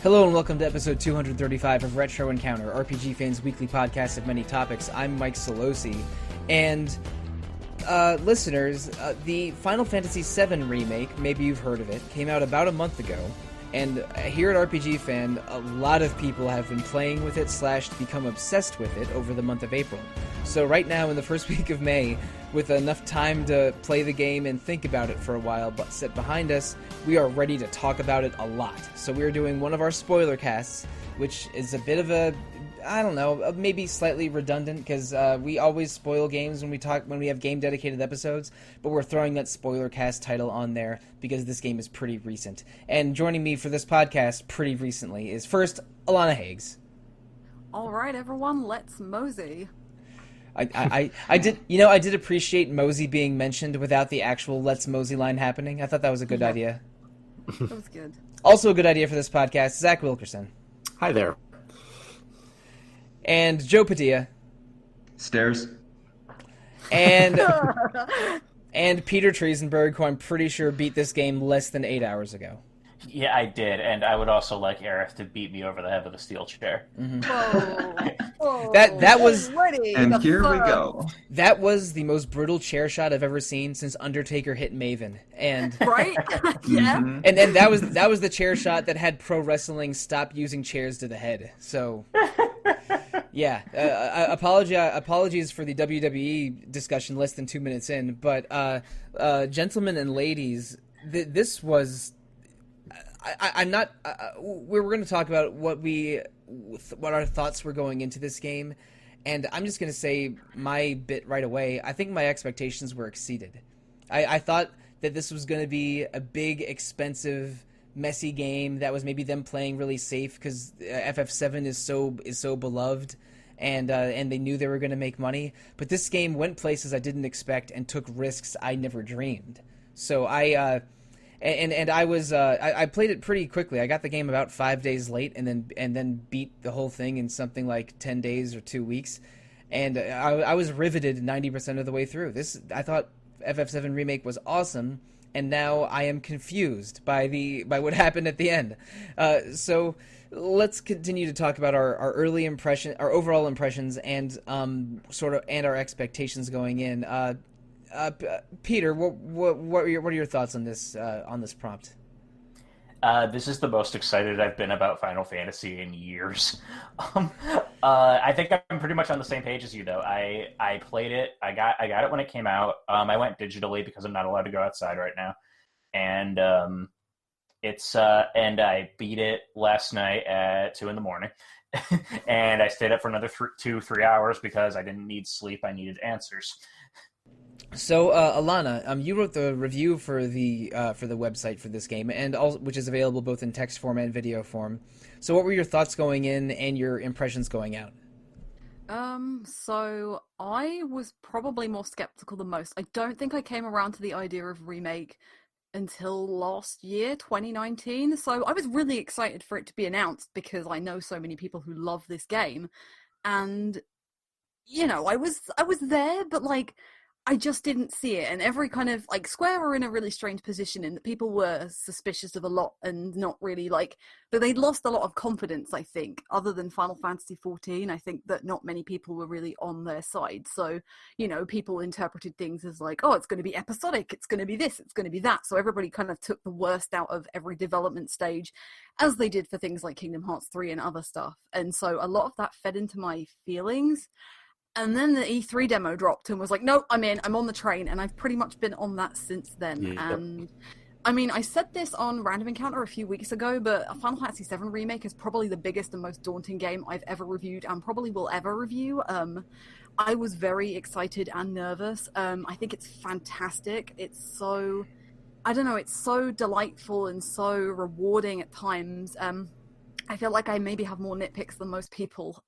Hello and welcome to episode 235 of Retro Encounter, RPG fans' weekly podcast of many topics. I'm Mike Sollosi, and listeners, the Final Fantasy VII Remake, maybe you've heard of it, came out about a month ago, and here at RPG Fan, a lot of people have been playing with it / become obsessed with it over the month of April. So right now, in the first week of May, with enough time to play the game and think about it for a while but set behind us, we are ready to talk about it a lot. So we are doing one of our spoiler casts, which is a bit of a, I don't know, maybe slightly redundant, because we always spoil games when we have game-dedicated episodes, but we're throwing that spoiler cast title on there because this game is pretty recent. And joining me for this podcast pretty recently is first, Alana Hagues. Alright everyone, let's mosey. I did appreciate Mosey being mentioned without the actual Let's Mosey line happening. I thought that was a good idea. That was good. Also a good idea for this podcast, Zach Wilkerson. Hi there. And Joe Padilla. Stairs. And and Peter Triezenberg, who I'm pretty sure beat this game less than 8 hours ago. Yeah, I did, and I would also like Aerith to beat me over the head with a steel chair. Mm-hmm. Whoa. That was... And here we go. That was the most brutal chair shot I've ever seen since Undertaker hit Maven. And right? Yeah. Mm-hmm. And that was the chair shot that had pro wrestling stop using chairs to the head. So yeah, apologies for the WWE discussion less than 2 minutes in, but gentlemen and ladies, this was... I'm not. We're going to talk about what our thoughts were going into this game, and I'm just going to say my bit right away. I think my expectations were exceeded. I thought that this was going to be a big, expensive, messy game that was maybe them playing really safe because FF7 is so beloved, and they knew they were going to make money. But this game went places I didn't expect and took risks I never dreamed. So I played it pretty quickly. I got the game about 5 days late, and then beat the whole thing in something like 10 days or 2 weeks, and I was riveted 90% of the way through. I thought FF7 Remake was awesome, and now I am confused by what happened at the end. So let's continue to talk about our early impression, our overall impressions, and our expectations going in. Peter, what are your thoughts on this prompt? This is the most excited I've been about Final Fantasy in years. I think I'm pretty much on the same page as you, though. I played it. I got it when it came out. I went digitally because I'm not allowed to go outside right now, and and I beat it last night at 2 a.m. and I stayed up for another 3 hours because I didn't need sleep. I needed answers. So, Alana, you wrote the review for the website for this game, and which is available both in text form and video form. So, what were your thoughts going in and your impressions going out? So I was probably more skeptical than most. I don't think I came around to the idea of remake until last year, 2019. So I was really excited for it to be announced because I know so many people who love this game, and I was there, but I just didn't see it, and every kind of, Square were in a really strange position in that people were suspicious of a lot and not really, but they'd lost a lot of confidence, I think, other than Final Fantasy XIV. I think that not many people were really on their side, so, people interpreted things as oh, it's going to be episodic, it's going to be this, it's going to be that, so everybody kind of took the worst out of every development stage, as they did for things like Kingdom Hearts 3 and other stuff, and so a lot of that fed into my feelings. And then the E3 demo dropped and was no, I'm on the train, and I've pretty much been on that since then. Yeah. And I said this on Random Encounter a few weeks ago, but Final Fantasy VII Remake is probably the biggest and most daunting game I've ever reviewed and probably will ever review. I was very excited and nervous. I think it's fantastic. It's so, it's so delightful and so rewarding at times. I feel like I maybe have more nitpicks than most people.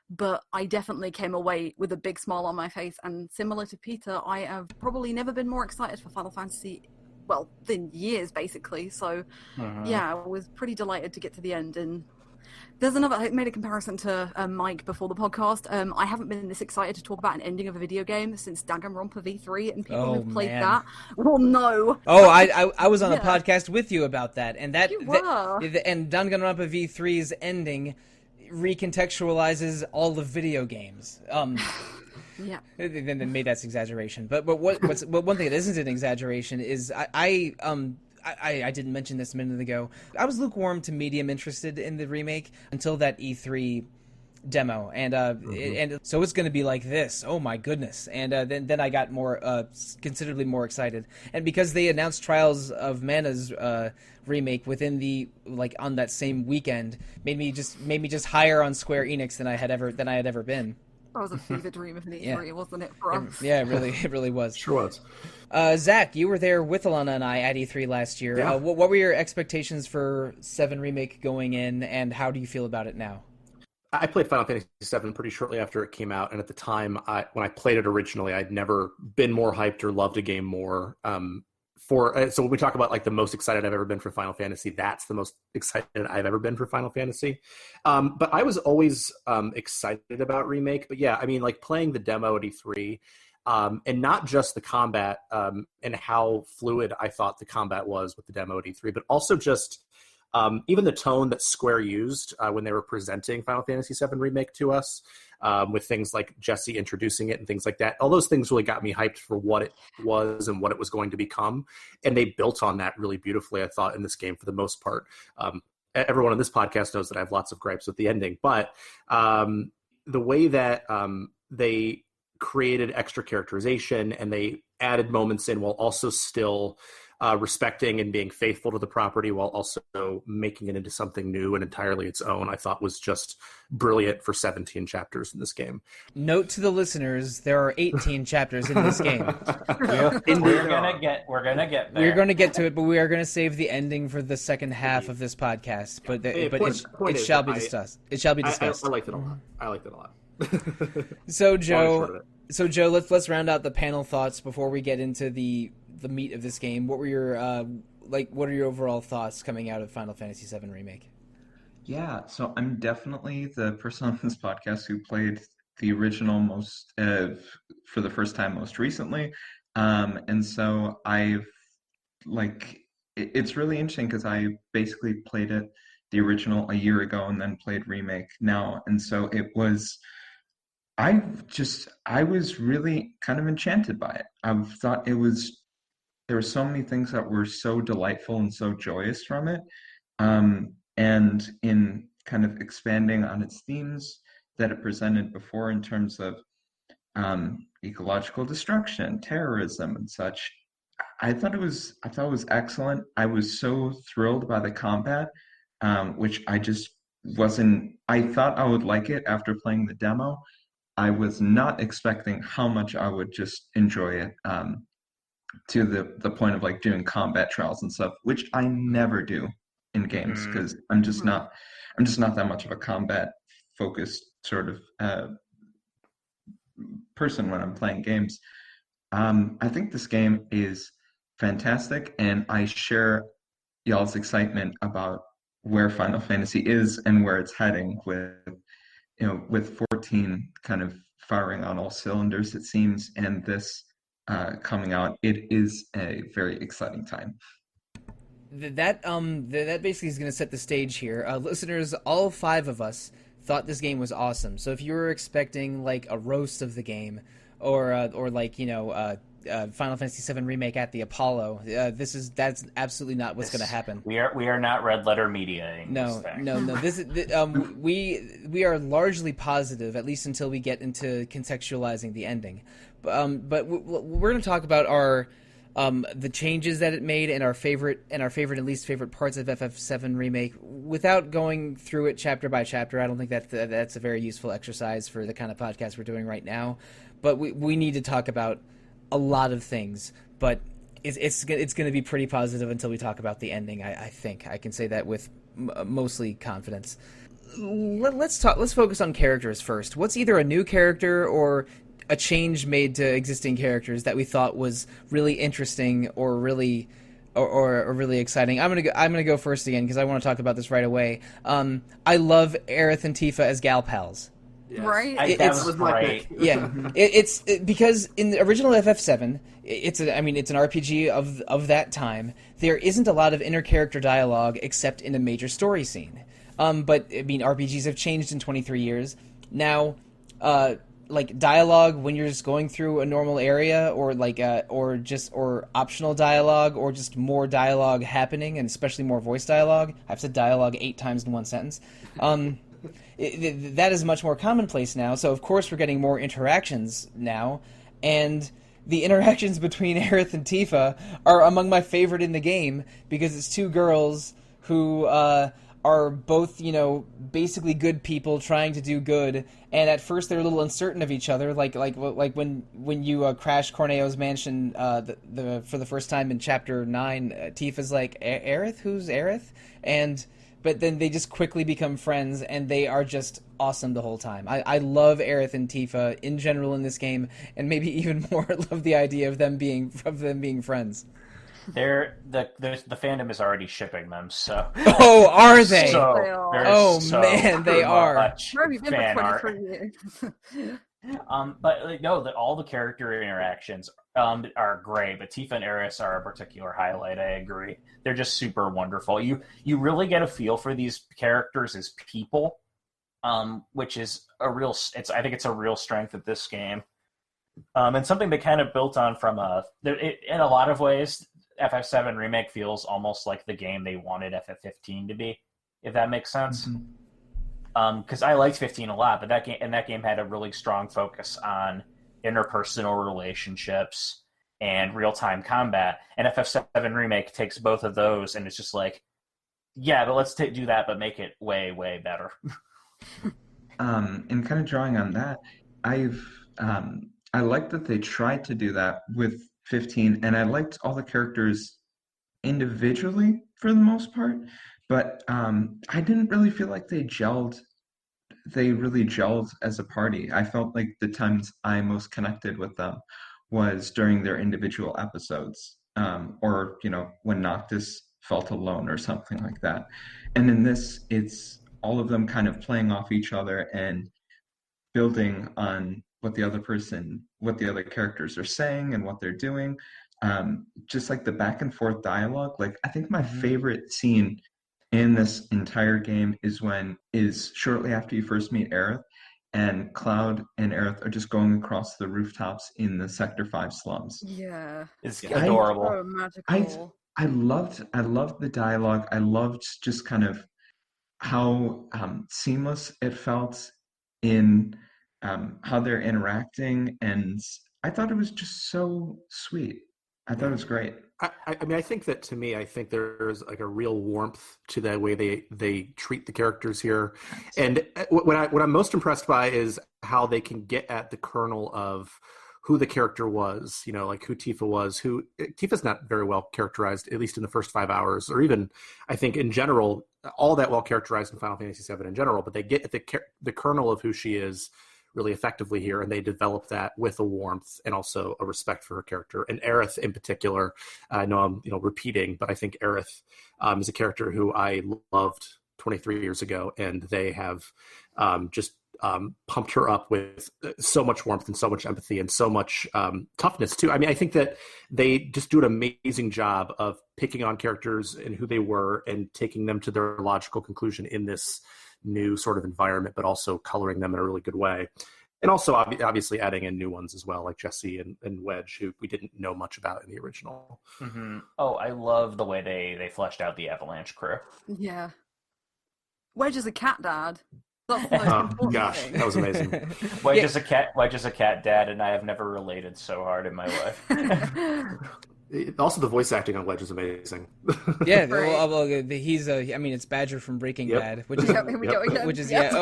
But I definitely came away with a big smile on my face, and similar to Peter, I have probably never been more excited for Final Fantasy, in years, basically. So, yeah, I was pretty delighted to get to the end, and There's another. I made a comparison to Mike before the podcast. I haven't been this excited to talk about an ending of a video game since Danganronpa V3, and people who've played that will know. Oh, I was on a podcast with you about that, and that You were. and Danganronpa V3's ending recontextualizes all of video games. Yeah. Then maybe that's exaggeration, but one thing that isn't an exaggeration is I didn't mention this a minute ago. I was lukewarm to medium interested in the remake until that E3 demo, and and so it's going to be like this. Oh my goodness! And then I got considerably more excited, and because they announced Trials of Mana's remake within on that same weekend, made me just higher on Square Enix than I had ever been. That was a fever dream of an E3, wasn't it, for us? Yeah, it really was. Sure was. Zach, you were there with Alana and I at E3 last year. Yeah. What were your expectations for 7 Remake going in, and how do you feel about it now? I played Final Fantasy VII pretty shortly after it came out, and at the time, when I played it originally, I'd never been more hyped or loved a game more. So when we talk about like the most excited I've ever been for Final Fantasy, that's the most excited I've ever been for Final Fantasy. But I was always excited about Remake. But yeah, I mean, like playing the demo at E3, and not just the combat and how fluid I thought the combat was with the demo at E3, but also just even the tone that Square used when they were presenting Final Fantasy VII Remake to us, with things like Jesse introducing it and things like that. All those things really got me hyped for what it was and what it was going to become. And they built on that really beautifully, I thought, in this game for the most part. Everyone on this podcast knows that I have lots of gripes with the ending, but the way that they created extra characterization and they added moments in while also still respecting and being faithful to the property while also making it into something new and entirely its own, I thought was just brilliant for 17 chapters in this game. Note to the listeners, there are 18 chapters in this game. We're gonna get there. We're going to get to it, but we are going to save the ending for the second half of this podcast. But it shall be discussed. It shall be discussed. I liked it a lot. So Joe, let's round out the panel thoughts before we get into the meat of this game. What were your what are your overall thoughts coming out of Final Fantasy VII Remake? Yeah, so I'm definitely the person on this podcast who played the original most for the first time most recently, and so it's really interesting because I basically played the original a year ago and then played Remake now, and so I was really kind of enchanted by it. I thought there were so many things that were so delightful and so joyous from it. And in kind of expanding on its themes that it presented before in terms of ecological destruction, terrorism, and such, I thought it was excellent. I was so thrilled by the combat, which I just wasn't. I thought I would like it after playing the demo. I was not expecting how much I would just enjoy it, to the point of like doing combat trials and stuff, which I never do in games because I'm just not that much of a combat focused sort of person when I'm playing games. I think this game is fantastic, and I share y'all's excitement about where Final Fantasy is and where it's heading with 14 kind of firing on all cylinders, it seems, and this coming out. It is a very exciting time. That basically is going to set the stage here. Listeners, all 5 of us thought this game was awesome. So if you were expecting like a roast of the game, or Final Fantasy VII Remake at the Apollo, that's absolutely not what's going to happen. We are not Red Letter Media. No. This is we are largely positive, at least until we get into contextualizing the ending. But we're going to talk about our the changes that it made and our favorite and least favorite parts of FF7 Remake without going through it chapter by chapter. I don't think that's a very useful exercise for the kind of podcast we're doing right now. But we need to talk about a lot of things, but it's going to be pretty positive until we talk about the ending. I think I can say that with mostly confidence. Let's focus on characters first. What's either a new character or a change made to existing characters that we thought was really interesting or really or really exciting. I'm gonna go first again because I want to talk about this right away. I love Aerith and Tifa as gal pals. Yes. Right? That was great. Yeah, because in the original FF7, it's an RPG of that time. There isn't a lot of inter-character dialogue except in a major story scene. But I mean, RPGs have changed in 23 years. Now, like dialogue when you're just going through a normal area, or like or optional dialogue, or just more dialogue happening, and especially more voice dialogue. I've said dialogue 8 times in one sentence. That is much more commonplace now. So of course we're getting more interactions now, and the interactions between Aerith and Tifa are among my favorite in the game because it's two girls who are both, basically good people trying to do good, and at first they're a little uncertain of each other, like when you crash Corneo's mansion for the first time in Chapter 9, Tifa's like, Aerith? Who's Aerith? But then they just quickly become friends, and they are just awesome the whole time. I love Aerith and Tifa in general in this game, and maybe even more love the idea of them being friends. The fandom is already shipping them, so. Oh, are they? Man, they are. Where have you been for 23 years? But all the character interactions are great, but Tifa and Aerith are a particular highlight. I agree. They're just super wonderful. You really get a feel for these characters as people, which is I think it's a real strength of this game, and something they kind of built on from in a lot of ways. FF7 Remake feels almost like the game they wanted FF15 to be, if that makes sense. Because I liked 15 a lot, but that game had a really strong focus on interpersonal relationships and real-time combat. And FF7 Remake takes both of those, and it's just like, yeah, but let's do that, but make it way, way better. And kind of drawing on that, I like that they tried to do that with 15, and I liked all the characters individually for the most part, but I didn't really feel like they really gelled as a party. I felt like the times I most connected with them was during their individual episodes, or when Noctis felt alone or something like that. And in this, it's all of them kind of playing off each other and building on what the other characters are saying and what they're doing. Just like the back and forth dialogue. Like, I think my favorite scene in this entire game is shortly after you first meet Aerith, and Cloud and Aerith are just going across the rooftops in the Sector 5 slums. Yeah. It's adorable. So magical. I loved the dialogue. I loved just kind of how seamless it felt in how they're interacting, and I thought it was just so sweet. I thought it was great. I mean, I think there's like a real warmth to the way they treat the characters here, and what I'm most impressed by is how they can get at the kernel of who the character was, like who Tifa was. Tifa's not very well characterized, at least in the first 5 hours, or even I think in general, all that well characterized in Final Fantasy VII in general. But they get at the kernel of who she is really effectively here, and they develop that with a warmth and also a respect for her character. And Aerith in particular, I know I'm repeating, but I think Aerith is a character who I loved 23 years ago, and they have just pumped her up with so much warmth and so much empathy and so much toughness too. I mean, I think that they just do an amazing job of picking on characters and who they were and taking them to their logical conclusion in this new sort of environment, but also coloring them in a really good way. And also obviously adding in new ones as well, like Jesse and Wedge, who we didn't know much about in the original. Mm-hmm. Oh, I love the way they fleshed out the Avalanche crew. Yeah. Wedge is a cat dad. That's the most important gosh, thing. that was amazing. Wedge is a cat dad, and I have never related so hard in my life. Also, the voice acting on Wedge is amazing. Yeah, well, he's it's Badger from Breaking Bad, which is Here we go again. which is Yep.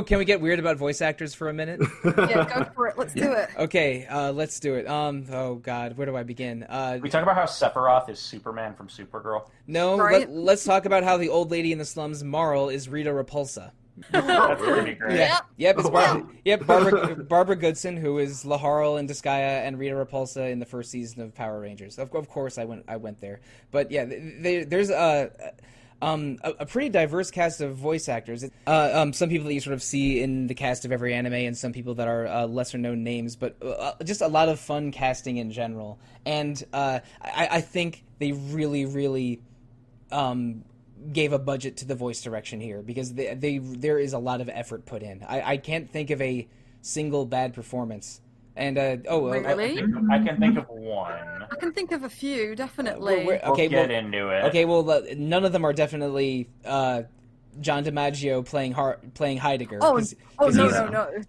Can we get weird about voice actors for a minute? Yeah, go for it. Let's do it. Okay, let's do it. Oh God, where do I begin? We talk about how Sephiroth is Superman from Supergirl. No, Right? let's talk about how the old lady in the slums, Marl, is Rita Repulsa. That's pretty great. Yeah. Yep. It's Wow. Barbara Goodson, who is Laharl in Disgaea and Rita Repulsa in the first season of Power Rangers. Of course, I went there. But yeah, there's a pretty diverse cast of voice actors. Some people that you sort of see in the cast of every anime, and some people that are lesser known names. But just a lot of fun casting in general. And I think they really gave a budget to the voice direction here, because there is a lot of effort put in. I can't think of a single bad performance. And Really? I can think of one. I can think of a few, definitely. We'll get into it. Okay, well, none of them are definitely John DiMaggio playing Heidegger. No.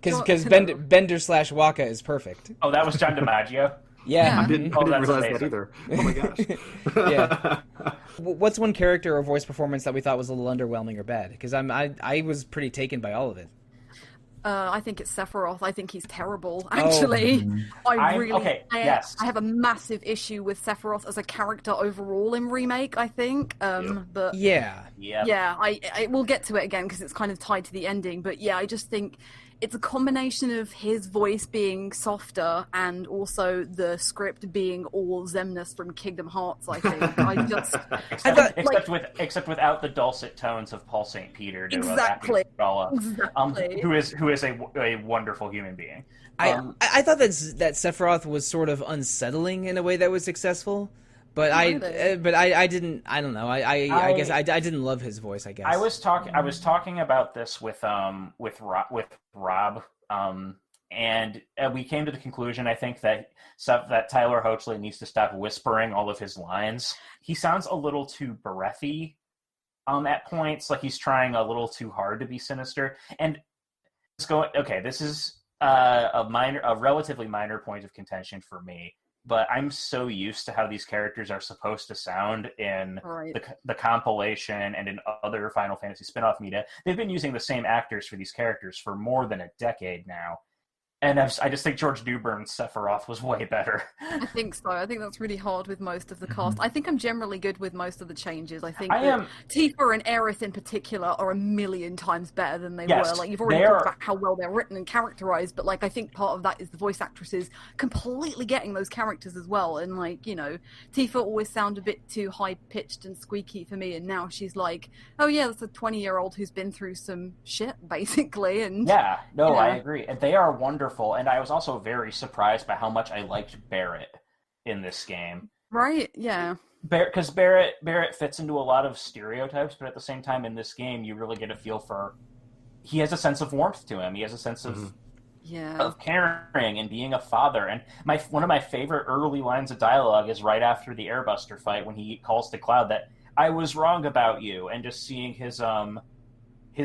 Because Bender/Waka is perfect. Oh, that was John DiMaggio? Yeah. I didn't that's realize amazing. that either. Oh my gosh. Yeah. What's one character or voice performance that we thought was a little underwhelming or bad? Because I was pretty taken by all of it. I think it's Sephiroth. I think he's terrible. Actually, I have a massive issue with Sephiroth as a character overall in Remake. I think, but I we'll get to it again because it's kind of tied to the ending. But yeah, I just think it's a combination of his voice being softer and also the script being all Xemnas from Kingdom Hearts. I think except without the dulcet tones of Paul St. Peter to exactly. Who is a wonderful human being. I thought that Sephiroth was sort of unsettling in a way that was successful. But I didn't. I don't know. I guess I didn't love his voice. I guess I was talking about this with Rob, and we came to the conclusion. I think that Tyler Hoechlin needs to stop whispering all of his lines. He sounds a little too breathy at points, like he's trying a little too hard to be sinister. And this is a relatively minor point of contention for me. But I'm so used to how these characters are supposed to sound in the compilation and in other Final Fantasy spin-off media. They've been using the same actors for these characters for more than a decade now. And I just think George Newburn's Sephiroth was way better. I think so. I think that's really hard with most of the cast. I think I'm generally good with most of the changes. I think Tifa and Aerith in particular are a million times better than they were. Like, you've already talked about how well they're written and characterized, but like I think part of that is the voice actresses completely getting those characters as well. And like, you know, Tifa always sounded a bit too high-pitched and squeaky for me, and now she's like, oh yeah, that's a 20-year-old who's been through some shit, basically. And I agree. And they are wonderful. And I was also very surprised by how much I liked Barrett in this game. Right, yeah. Because Barrett fits into a lot of stereotypes, but at the same time in this game you really get a feel for... He has a sense of warmth to him. He has a sense of caring and being a father. And one of my favorite early lines of dialogue is right after the Airbuster fight when he calls to Cloud that, I was wrong about you, and just seeing his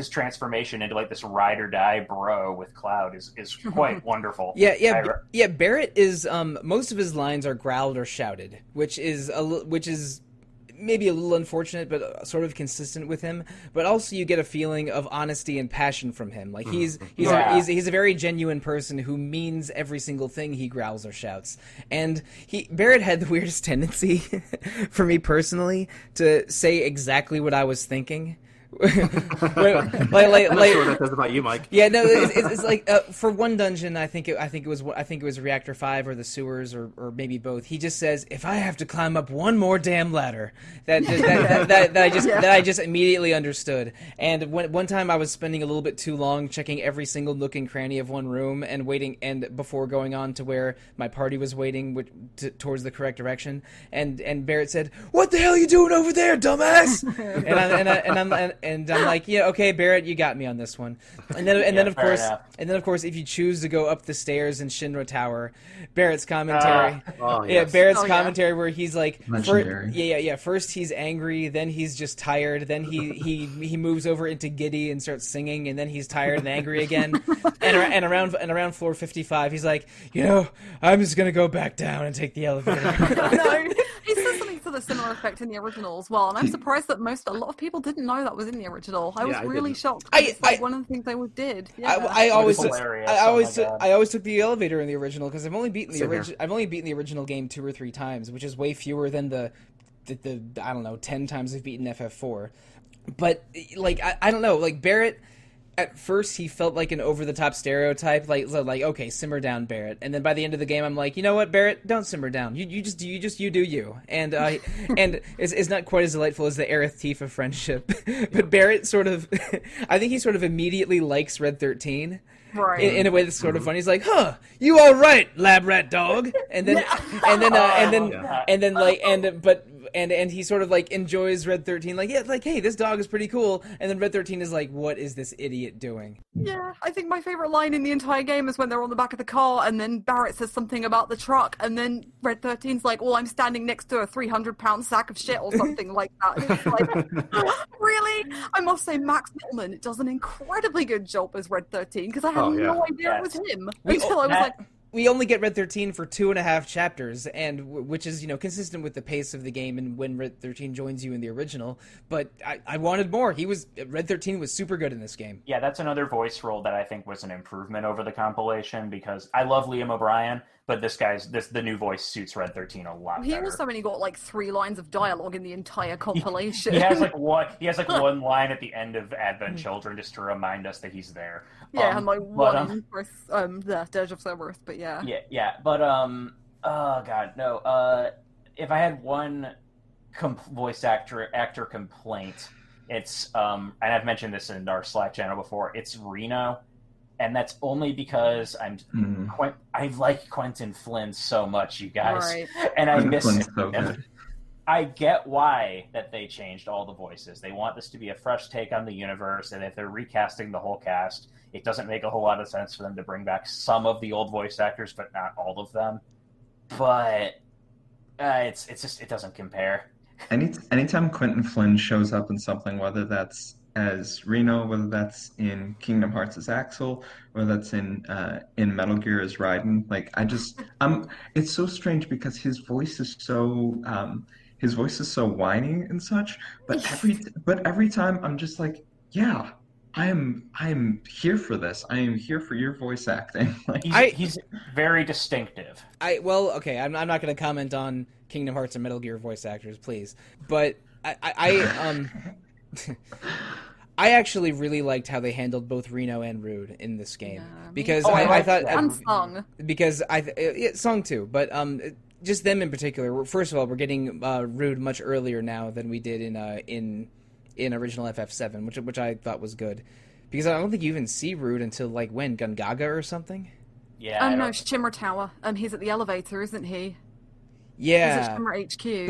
transformation into like this ride or die bro with Cloud is quite wonderful. Barrett is most of his lines are growled or shouted, which is maybe a little unfortunate, but sort of consistent with him. But also you get a feeling of honesty and passion from him. Like he's a very genuine person who means every single thing he growls or shouts. And Barrett had the weirdest tendency, for me personally, to say exactly what I was thinking. I'm not sure what that says about you, Mike. Yeah, no, it's like for one dungeon, I think it was Reactor 5 or the sewers or maybe both. He just says, "If I have to climb up one more damn ladder," that I just immediately understood. And one time I was spending a little bit too long checking every single nook and cranny of one room and waiting, and before going on to where my party was waiting towards the correct direction. And Barrett said, "What the hell are you doing over there, dumbass?" And I'm like, yeah, okay, Barrett, you got me on this one. And then of course, if you choose to go up the stairs in Shinra Tower, Barrett's commentary, commentary where he's like, first he's angry, then he's just tired, then he moves over into giddy and starts singing, and then he's tired and angry again, and around floor 55, he's like, I'm just gonna go back down and take the elevator. No, he says something to the similar effect in the original as well, and I'm surprised that a lot of people didn't know that was in the original. I was really shocked. It's like one of the things they did. Yeah. I always took the elevator in the original because I've only beaten the original game 2 or 3 times, which is way fewer than the I don't know 10 times I've beaten FF4. But like I don't know, like Barrett At first, he felt like an over-the-top stereotype, like okay, simmer down, Barrett. And then by the end of the game, I'm like, you know what, Barrett, don't simmer down. You do you. And and it's not quite as delightful as the Aerith Tifa friendship, but Barrett sort of, I think he sort of immediately likes Red 13. Right. In a way that's sort of funny. He's like, "Huh, you all right, lab rat dog?" And then he sort of like enjoys Red 13, like, yeah, like, hey, this dog is pretty cool. And then Red 13 is like, what is this idiot doing? Yeah, I think my favorite line in the entire game is when they're on the back of the car, and then Barrett says something about the truck, and then Red 13's like, "Well, I'm standing next to a 300-pound sack of shit," or something like that. And it's like, really? I must say, Max Mittleman does an incredibly good job as Red 13, because I had no idea it was him until I was like. We only get Red 13 for 2.5 chapters, and which is, consistent with the pace of the game and when Red 13 joins you in the original. But I wanted more. Red 13 was super good in this game. Yeah, that's another voice role that I think was an improvement over the compilation, because I love Liam O'Brien, but the new voice suits Red 13 a lot better. He also only got like 3 lines of dialogue in the entire compilation. He has like one line at the end of Advent Children just to remind us that he's there. Yeah, and like one with the Dirge of Cerberus, but yeah. Yeah, but oh god, no. If I had one voice actor complaint, it's and I've mentioned this in our Slack channel before, it's Reno, and that's only because I like Quentin Flynn so much, you guys, right. And I miss Flynn's him. so good. I get why that they changed all the voices. They want this to be a fresh take on the universe, and if they're recasting the whole cast, it doesn't make a whole lot of sense for them to bring back some of the old voice actors, but not all of them. But it's just, it doesn't compare. Anytime Quentin Flynn shows up in something, whether that's as Reno, whether that's in Kingdom Hearts as Axel, whether that's in Metal Gear as Raiden, like it's so strange because his voice is so whiny and such. But every time I'm just like, yeah, I'm here for this. I am here for your voice acting. Like, he's very distinctive. I'm not going to comment on Kingdom Hearts and Metal Gear voice actors, please. But I actually really liked how they handled both Reno and Rude in this game, because I thought and Song, because Song too, but just them in particular. First of all, we're getting Rude much earlier now than we did in original FF7, which I thought was good, because I don't think you even see Rude until like when Gungaga or something. Yeah. no, Shimmer Tower. He's at the elevator, isn't he? Yeah. He's at Shimmer HQ.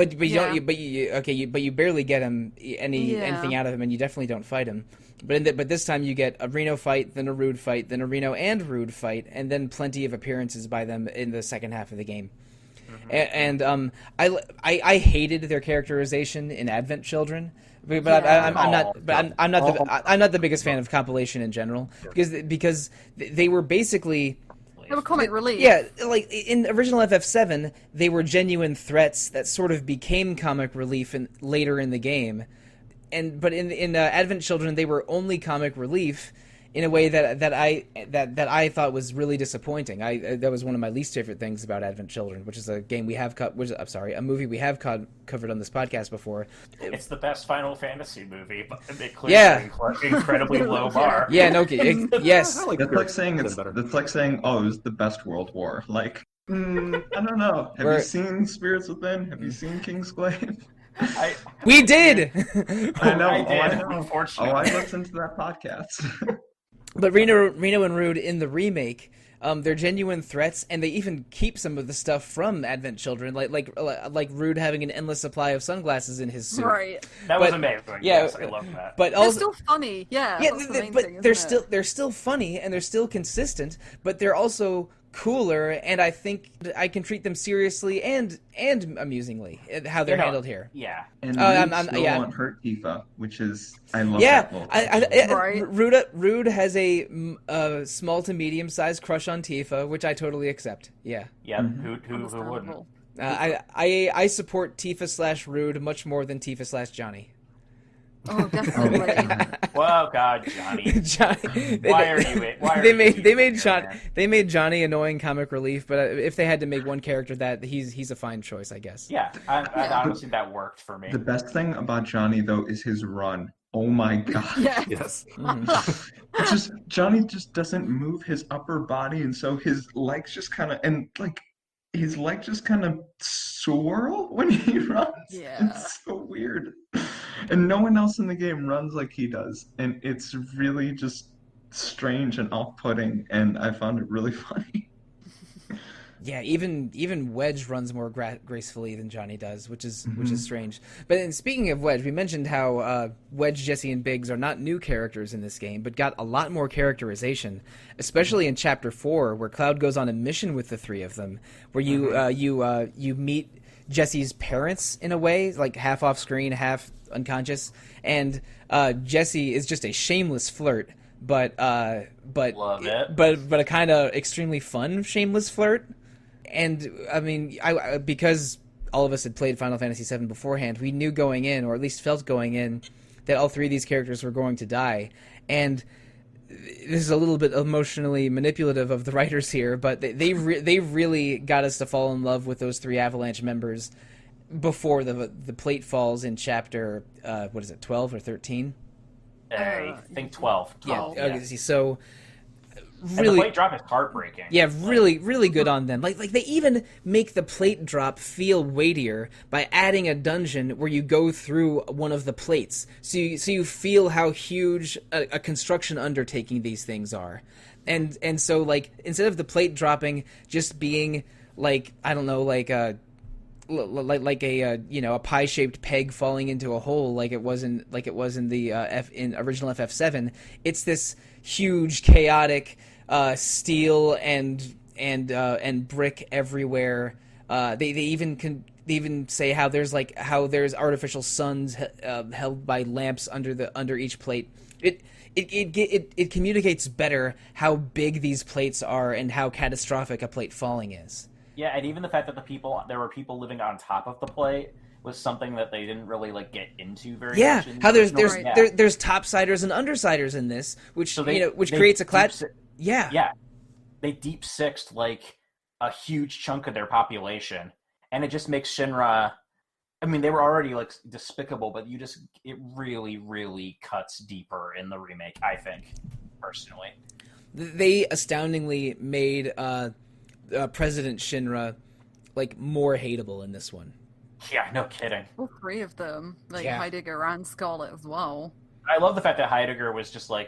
But you barely get him anything out of him, and you definitely don't fight him. But this time you get a Reno fight, then a Rude fight, then a Reno and Rude fight, and then plenty of appearances by them in the second half of the game. Mm-hmm. I hated their characterization in Advent Children, but I'm not the biggest fan of compilation in general, because they were basically. They were comic relief. Yeah, like in original FF7, they were genuine threats that sort of became comic relief later in the game, but in Advent Children, they were only comic relief in a way that I thought was really disappointing. That was one of my least favorite things about Advent Children, which is a game we have a movie we have covered on this podcast before. It's the best Final Fantasy movie, but it clears an incredibly low bar. Yeah, no, yes. That's like saying oh, it was the best World War. Like, I don't know. Have you seen Spirits Within? Have you seen Kingsglaive? We did. I know. I did, I know. unfortunately. I listened to that podcast. But Reno and Rude in the remake, they're genuine threats, and they even keep some of the stuff from Advent Children, like Rude having an endless supply of sunglasses in his suit. Right. That was amazing. Yeah, yes, I love that. But they're still funny. Yeah. They're still funny, and they're still consistent, but they're also cooler, and I think I can treat them seriously and amusingly how they're handled here. Yeah. And Rude won't hurt Tifa, which is I love that little right. Rude has a small to medium sized crush on Tifa, which I totally accept. Yeah. Yeah. Mm-hmm. Who wouldn't? I support Tifa / Rude much more than Tifa / Johnny. Oh, definitely. Well, God, Johnny. They made Johnny annoying comic relief, but if they had to make one character that, he's a fine choice, I guess. Yeah, I honestly that worked for me. The best thing about Johnny though is his run. Oh my God. Yeah. Yes. Johnny just doesn't move his upper body, and so his legs just kind of his legs just kind of swirl when he runs. Yeah. It's so weird. And no one else in the game runs like he does, and it's really just strange and off-putting, and I found it really funny. Yeah, even Wedge runs more gracefully than Johnny does, which is strange. But and speaking of Wedge, we mentioned how Wedge, Jesse, and Biggs are not new characters in this game, but got a lot more characterization, especially in Chapter 4, where Cloud goes on a mission with the three of them, where you meet Jesse's parents in a way, like half off screen, half unconscious, and Jesse is just a shameless flirt, but Love it. but a kind of extremely fun shameless flirt. And I mean, I because all of us had played Final Fantasy VII beforehand, we knew going in, or at least felt going in, that all three of these characters were going to die. And this is a little bit emotionally manipulative of the writers here, but they really got us to fall in love with those three Avalanche members before the plate falls in chapter 12 or 13? I think 12. Yeah. 12, yeah. Okay, so And the really, plate drop is heartbreaking. yeah, really good on them. Like they even make the plate drop feel weightier by adding a dungeon where you go through one of the plates, so you feel how huge a construction undertaking these things are, and so like instead of the plate dropping just being like, I don't know, like a a pie-shaped peg falling into a hole like it was in the original FF7, it's this huge chaotic steel and brick everywhere. They even say how there's artificial suns held by lamps under each plate. It communicates better how big these plates are and how catastrophic a plate falling is. Yeah, and even the fact that there were people living on top of the plate was something that they didn't really get into very much. Yeah, how there's topsiders and undersiders in this, which So which creates a class. Yeah, they deep sixed a huge chunk of their population, and it just makes Shinra. I mean, they were already despicable, but it really, really cuts deeper in the remake, I think, personally. They astoundingly made President Shinra more hateable in this one. Yeah, no kidding. All three of them, Yeah. Heidegger and Scarlet as well. I love the fact that Heidegger was just 100%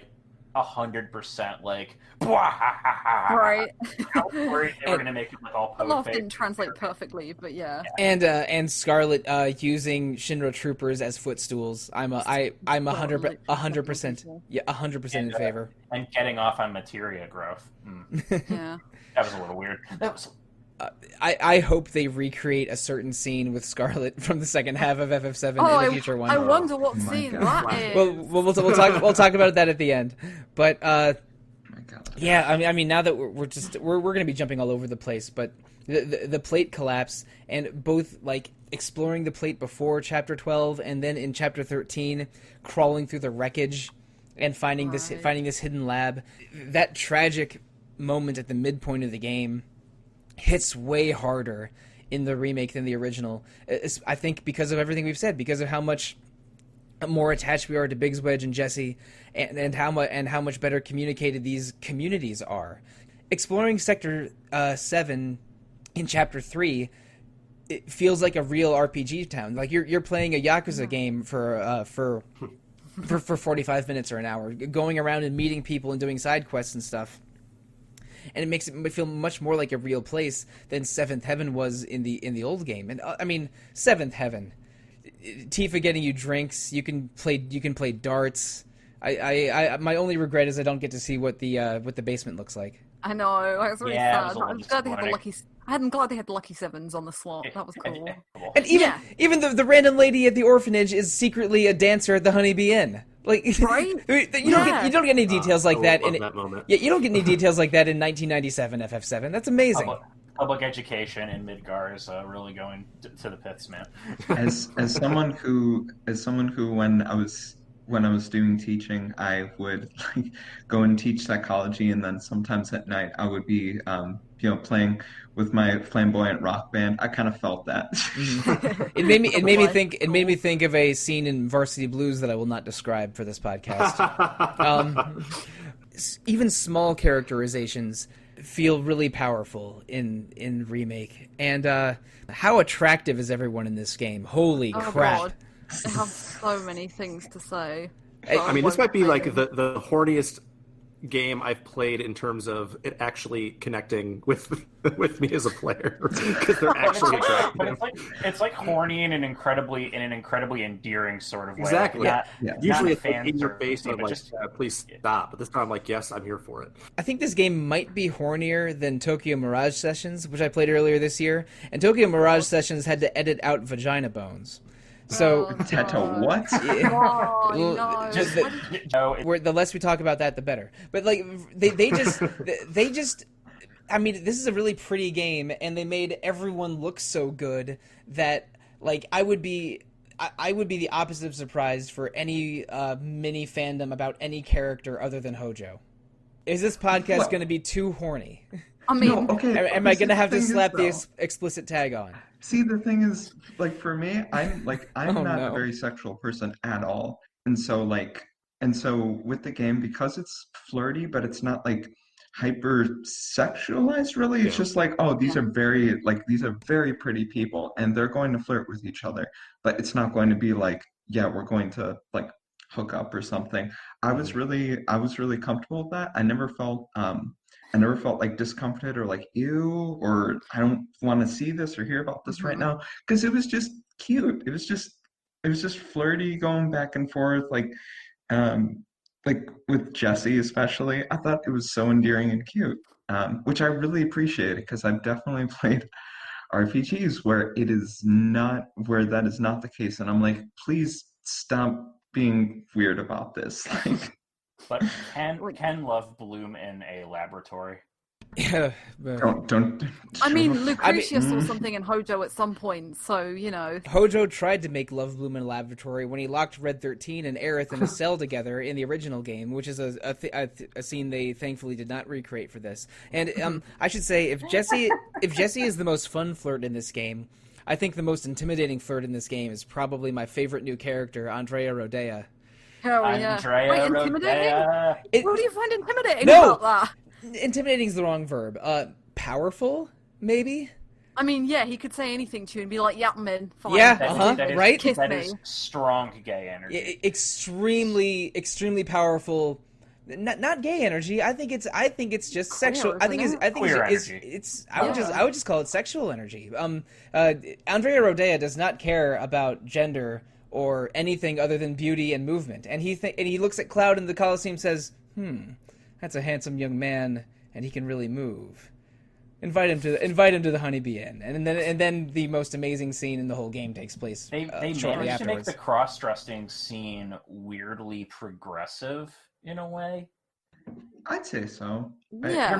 Right. How worried they were going to make him all A lot po-faced. didn't translate perfectly, but yeah. And Scarlet using Shinra troopers as footstools. I'm 100% yeah 100% in favor. And getting off on materia growth. Yeah. That was a little weird. That was. I hope they recreate a certain scene with Scarlet from the second half of FF7 in the future one. I wonder what scene God. that is. Well, we'll talk about that at the end. But My God. yeah, I mean, now that we're going to be jumping all over the place, but the plate collapse and both exploring the plate before Chapter 12 and then in Chapter 13, crawling through the wreckage and finding this hidden lab. That tragic moment at the midpoint of the game hits way harder in the remake than the original. I think because of everything we've said, because of how much more attached we are to Biggs, Wedge, and Jesse, and how much better communicated these communities are. Exploring Sector 7 in Chapter 3, it feels like a real RPG town. Like you're playing a Yakuza game for 45 minutes or an hour, going around and meeting people and doing side quests and stuff. And it makes it feel much more like a real place than Seventh Heaven was in the old game. And I mean, Seventh Heaven, Tifa getting you drinks. You can play darts. I my only regret is I don't get to see what the basement looks like. I know. I was really Yeah, it was sad. a I'm little glad they had the disappointing. I'm glad they had the lucky sevens on the slot. That was cool. And even the random lady at the orphanage is secretly a dancer at the Honeybee Inn. Right? You don't get any details like that in that moment. Yeah, you don't get any details like that in 1997 FF7. That's amazing. Public education in Midgar is really going to the pits, man. As someone who when I was doing teaching, I would go and teach psychology, and then sometimes at night I would be playing with my flamboyant rock band. I kind of felt that. It made me think of a scene in Varsity Blues that I will not describe for this podcast. Even small characterizations feel really powerful in Remake. And how attractive is everyone in this game? Holy crap. God. I have so many things to say. I mean, this might be like the horniest game I've played in terms of it actually connecting with me as a player, because they're actually attractive. But it's like horny in an incredibly endearing sort of way. Exactly. Like Usually it's in your face, I'm like, please stop. But this time I'm like, yes, I'm here for it. I think this game might be hornier than Tokyo Mirage Sessions, which I played earlier this year. And Tokyo Mirage Sessions had to edit out vagina bones. So what? The less we talk about that, the better. But like they just. I mean, this is a really pretty game, and they made everyone look so good that like I would be the opposite of surprised for any mini fandom about any character other than Hojo. Is this podcast going to be too horny? I mean, no, okay. Am I going to have to slap the explicit tag on? See, the thing is, like, for me, I'm not a very sexual person at all. And so with the game, because it's flirty, but it's not like hyper sexualized really. It's just like, oh, these are very pretty people and they're going to flirt with each other. But it's not going to be like, yeah, we're going to like hook up or something. I was really comfortable with that. I never felt like discomforted or like ew, or I don't want to see this or hear about this right now, because it was just cute. It was just flirty, going back and forth, like with Jesse especially. I thought it was so endearing and cute, which I really appreciated, because I've definitely played RPGs where that is not the case, and I'm like, please stop being weird about this. Like, but can love bloom in a laboratory? Yeah. Don't. I mean, Lucretia saw something in Hojo at some point, so, you know. Hojo tried to make love bloom in a laboratory when he locked Red 13 and Aerith in a cell together in the original game, which is a scene they thankfully did not recreate for this. And I should say, if Jesse is the most fun flirt in this game, I think the most intimidating flirt in this game is probably my favorite new character, Andrea Rodea. Oh, yeah. Andrea Rodea. What do you find intimidating about that? Intimidating is the wrong verb. Powerful, maybe? I mean, yeah, he could say anything to you and be like, yeah, I'm in, fine. Yeah, right? Kiss me. That is strong gay energy. Extremely, extremely powerful. Not gay energy. I think it's just sexual. I would just call it sexual energy. Andrea Rodea does not care about gender or anything other than beauty and movement. And he looks at Cloud in the Coliseum and says, that's a handsome young man, and he can really move. Invite him to the Honeybee Inn, and then the most amazing scene in the whole game takes place. They shortly managed to make afterwards. the cross-dressing scene weirdly progressive in a way. I'd say so. Yeah. Your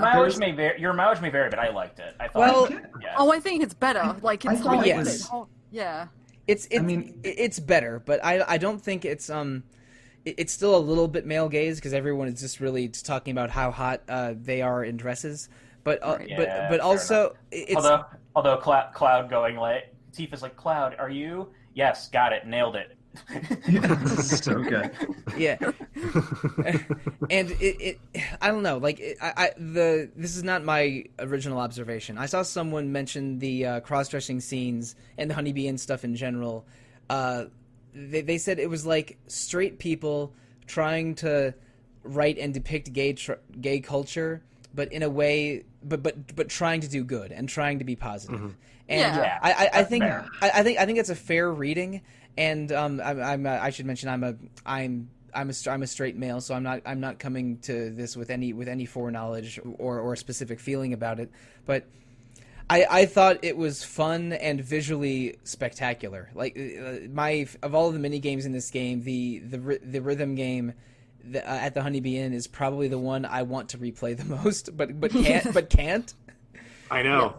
mileage may vary, but I liked it. I thought. I think it's better. Like it's hard. Yes. Yeah. It's better, but I don't think it's it's still a little bit male gaze, because everyone is just really talking about how hot they are in dresses. But but also it's although Cloud going late, Tifa's like, Cloud, are you? Yes, got it, nailed it. So good. Yeah. And it I don't know, like this is not my original observation. I saw someone mention the cross-dressing scenes and the Honeybee Inn stuff in general. They said it was like straight people trying to write and depict gay culture, but in a way, but trying to do good and trying to be positive. Mm-hmm. And yeah, I think it's a fair reading. And I should mention I'm a straight male, so I'm not coming to this with any foreknowledge or a specific feeling about it. But I thought it was fun and visually spectacular. Like of all of the mini games in this game, the rhythm game at the Honeybee Inn is probably the one I want to replay the most, but can't. I know.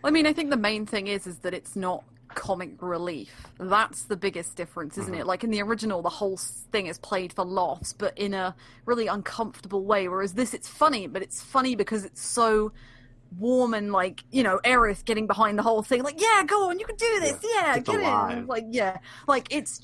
I mean, I think the main thing is that it's not comic relief. That's the biggest difference, isn't it? Like in the original, the whole thing is played for laughs, but in a really uncomfortable way. Whereas this, it's funny, but it's funny because it's so warm and like, you know, Aerith getting behind the whole thing. Like, yeah, go on, you can do this. Yeah, it's get alive. in. Like, yeah, like it's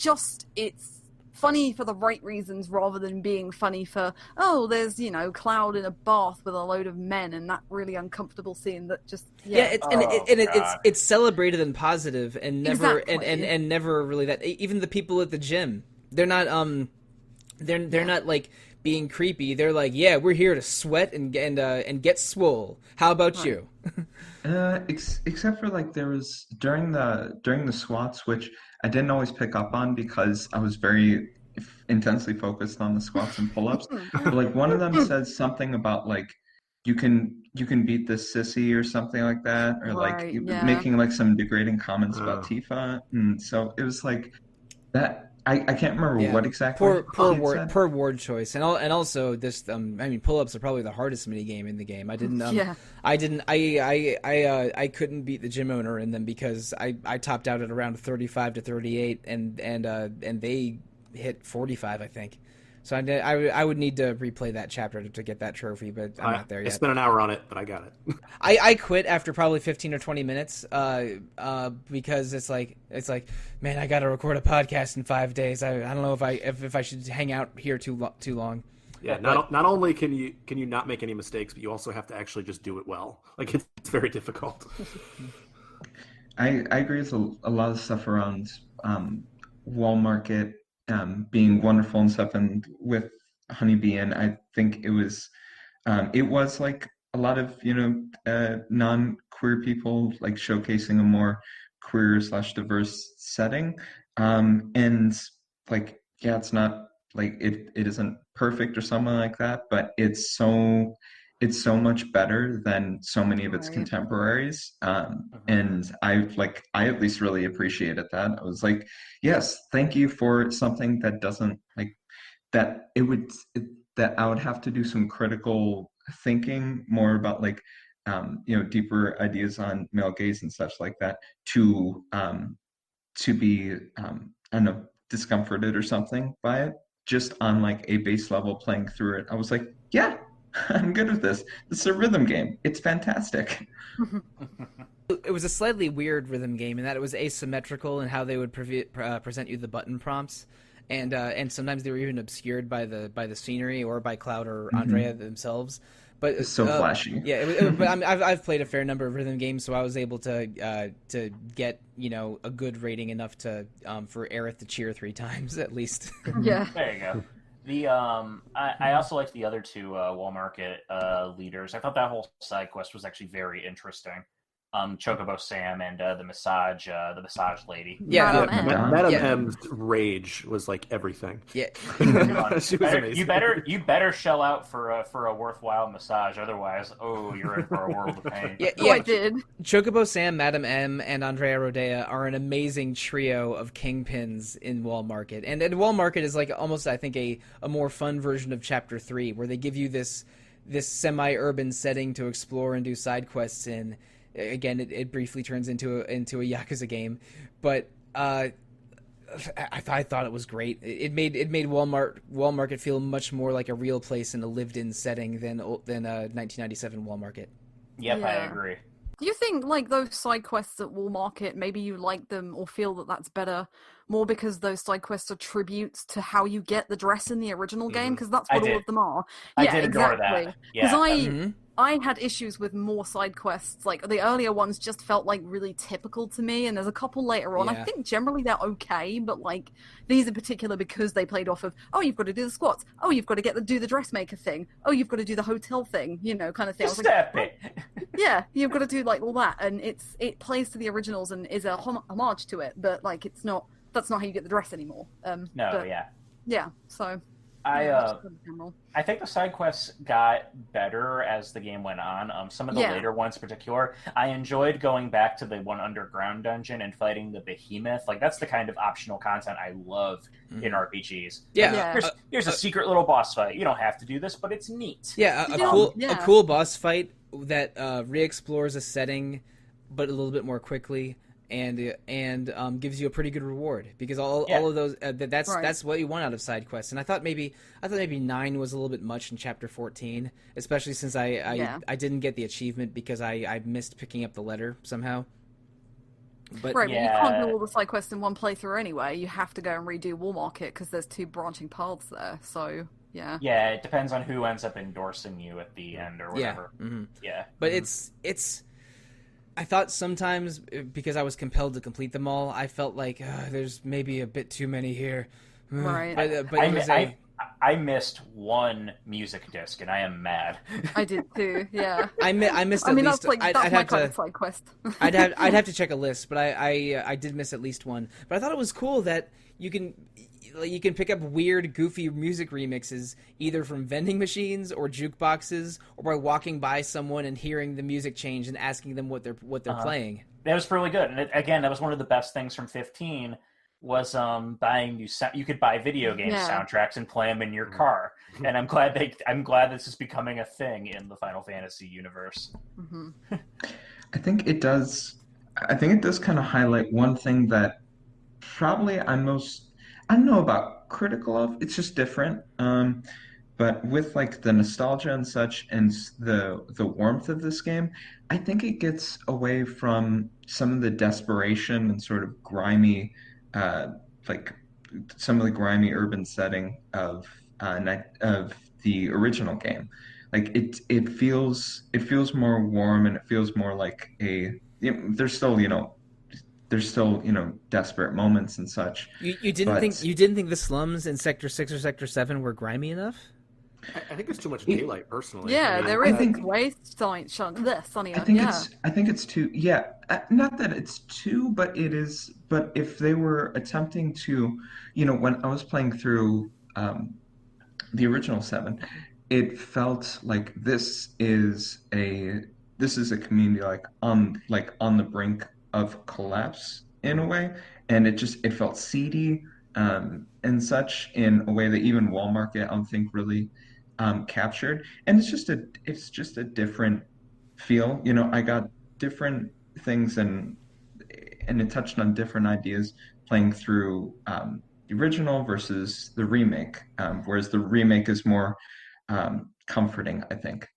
funny for the right reasons rather than being funny for, oh, there's, you know, Cloud in a bath with a load of men and that really uncomfortable scene that just it's celebrated and positive and never Exactly. and never really that. Even the people at the gym, they're not they're not like being creepy. They're like, yeah, we're here to sweat and get swole. How about you? Except for like there was during the squats, which I didn't always pick up on because I was very intensely focused on the squats and pull-ups. But like one of them says something about like you can beat this sissy or something like that, or like making like some degrading comments about Tifa, and so it was like that. I can't remember what exactly. Poor ward choice, and also this. Pull-ups are probably the hardest mini game in the game. I couldn't beat the gym owner in them because I topped out at around 35 to 38, and they hit 45, I think. So I would need to replay that chapter to get that trophy, but I'm not there yet. I spent an hour on it, but I got it. I quit after probably 15 or 20 minutes because it's like, man, I got to record a podcast in 5 days. I don't know if I should hang out here too long. Yeah, not only can you not make any mistakes, but you also have to actually just do it well. Like it's very difficult. I agree with a lot of stuff around Wall Market being wonderful and stuff, and with Honeybee, and I think it was like a lot of, you know, non-queer people like showcasing a more queer / diverse setting, and like, yeah, it's not like it isn't perfect or something like that, but it's so much better than so many of its contemporaries, and I at least really appreciated that. I was like, yes, thank you for something that doesn't like that. That I would have to do some critical thinking more about, like, you know, deeper ideas on male gaze and such like that, to be I don't know, discomforted or something by it, just on like a base level playing through it. I was like, yeah, I'm good with this. This is a rhythm game. It's fantastic. It was a slightly weird rhythm game in that it was asymmetrical in how they would present you the button prompts, and sometimes they were even obscured by the scenery or by Cloud or Andrea themselves. But it's so flashy. Yeah, but I've played a fair number of rhythm games, so I was able to get, you know, a good rating enough to for Aerith to cheer 3 times at least. Yeah, there you go. The I also liked the other two Wall Market leaders. I thought that whole side quest was actually very interesting. Chocobo Sam and the massage lady. Yeah, Madame M's rage was like everything. Yeah, she was amazing. You better shell out for a worthwhile massage, otherwise, you're in for a world of pain. Yeah, I did. Chocobo Sam, Madame M, and Andrea Rodea are an amazing trio of kingpins in Wall Market, and Wall Market is like almost, I think, a more fun version of Chapter 3, where they give you this semi-urban setting to explore and do side quests in. Again, it briefly turns into a Yakuza game, but I thought it was great. It made Wall Market feel much more like a real place in a lived-in setting than 1997 Wall Market. Yep, Yeah. I agree. Do you think, like, those side quests at Wall Market, maybe you like them or feel that that's better more because those side quests are tributes to how you get the dress in the original game? Because that's what all of them are. I did ignore that. Because I had issues with more side quests. Like, the earlier ones just felt like really typical to me, and there's a couple later on. Yeah. I think generally they're okay, but like these in particular, because they played off of, you've got to do the squats, you've got to do the dressmaker thing, you've got to do the hotel thing, you know, kind of thing. Step it. Yeah, you've got to do like all that, and it plays to the originals and is a homage to it, but like that's not how you get the dress anymore. Yeah, so I think the side quests got better as the game went on. Some of the later ones in particular, I enjoyed going back to the one underground dungeon and fighting the behemoth. Like, that's the kind of optional content I love in RPGs. Yeah. Here's a secret little boss fight. You don't have to do this, but it's neat. Yeah, a cool boss fight that re-explores a setting, but a little bit more quickly, and gives you a pretty good reward, because all of those that's what you want out of side quests. And I thought maybe 9 was a little bit much in chapter 14, especially since I didn't get the achievement because I missed picking up the letter somehow. But but you can't do all the side quests in one playthrough anyway. You have to go and redo Wall Market because there's 2 branching paths there. So yeah, it depends on who ends up endorsing you at the end or whatever. But it's I thought sometimes, because I was compelled to complete them all, I felt like there's maybe a bit too many here. Right. But I missed one music disc, and I am mad. I did too. Yeah. I missed. At least, that's my kind of side quest. I'd have to check a list, but I did miss at least one. But I thought it was cool that you can pick up weird, goofy music remixes either from vending machines or jukeboxes, or by walking by someone and hearing the music change and asking them what they're playing. That was really good, and again, that was one of the best things from 15. Was buying you could buy video game soundtracks and play them in your car, and I'm glad this is becoming a thing in the Final Fantasy universe. Mm-hmm. I think it does kind of highlight one thing that probably I don't know about critical of. It's just different. But with like the nostalgia and such, and the warmth of this game, I think it gets away from some of the desperation and sort of grimy, like some of the grimy urban setting of the original game. Like it feels more warm, and it feels more like there's still desperate moments and such. You didn't think the slums in Sector 6 or Sector 7 were grimy enough? I think there's too much daylight, personally. Yeah, there is. It's way sunnier. I think it's too. Yeah, not that it's too, but it is. But if they were attempting to, when I was playing through the original 7, it felt like this is a community on the brink of collapse in a way, and it felt seedy and such in a way that even Wall Market I don't think really captured. And it's just a different feel. I got different things, and it touched on different ideas playing through the original versus the remake, whereas the remake is more comforting, I think.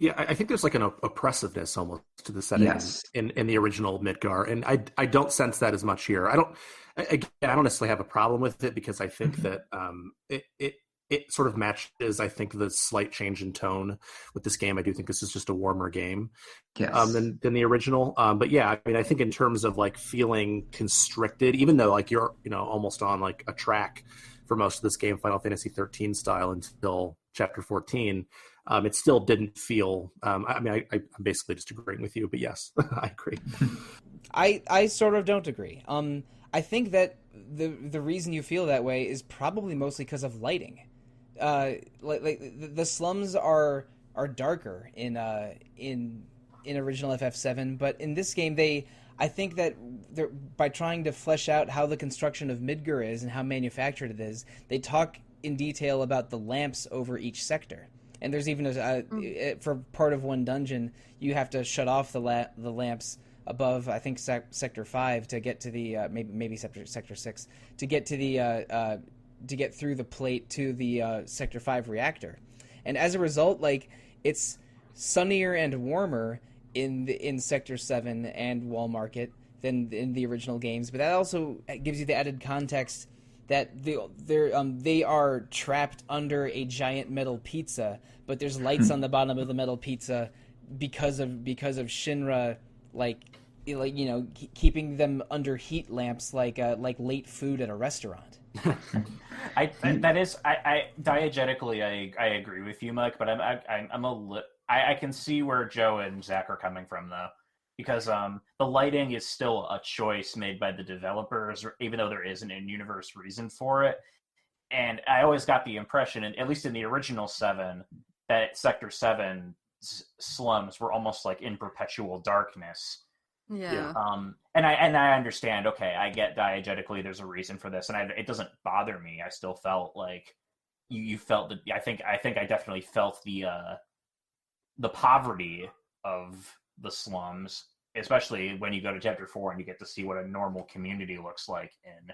Yeah, I think there's like an oppressiveness almost to the setting in the original Midgar, and I don't sense that as much here. I don't necessarily have a problem with it, because I think that it sort of matches, I think, the slight change in tone with this game. I do think this is just a warmer game than the original. But yeah, I mean, I think in terms of like feeling constricted, even though like you're almost on like a track for most of this game, Final Fantasy 13 style, until chapter 14. It still didn't feel. I'm basically just agreeing with you, but yes, I agree. I sort of don't agree. I think that the reason you feel that way is probably mostly because of lighting. Like the slums are darker in original FF7, but in this game I think that by trying to flesh out how the construction of Midgar is and how manufactured it is, they talk in detail about the lamps over each sector. And there's even for part of one dungeon, you have to shut off the lamps above, I think, Sector 5 to get to the maybe Sector 6 to get to the to get through the plate to the Sector 5 reactor. And as a result, like, it's sunnier and warmer in Sector 7 and Wall Market than in the original games. But that also gives you the added context that they are trapped under a giant metal pizza, but there's lights on the bottom of the metal pizza because of Shinra, keeping them under heat lamps like late food at a restaurant. I diegetically I agree with you, Mike, but I can see where Joe and Zach are coming from, though, because the lighting is still a choice made by the developers, even though there isn't an in-universe reason for it. And I always got the impression, at least in the original 7, that Sector 7's slums were almost like in perpetual darkness. Yeah. And I understand. Okay, I get diegetically there's a reason for this, and it doesn't bother me. I still felt like you felt that. I think I definitely felt the poverty of the slums especially when you go to chapter 4 and you get to see what a normal community looks like in.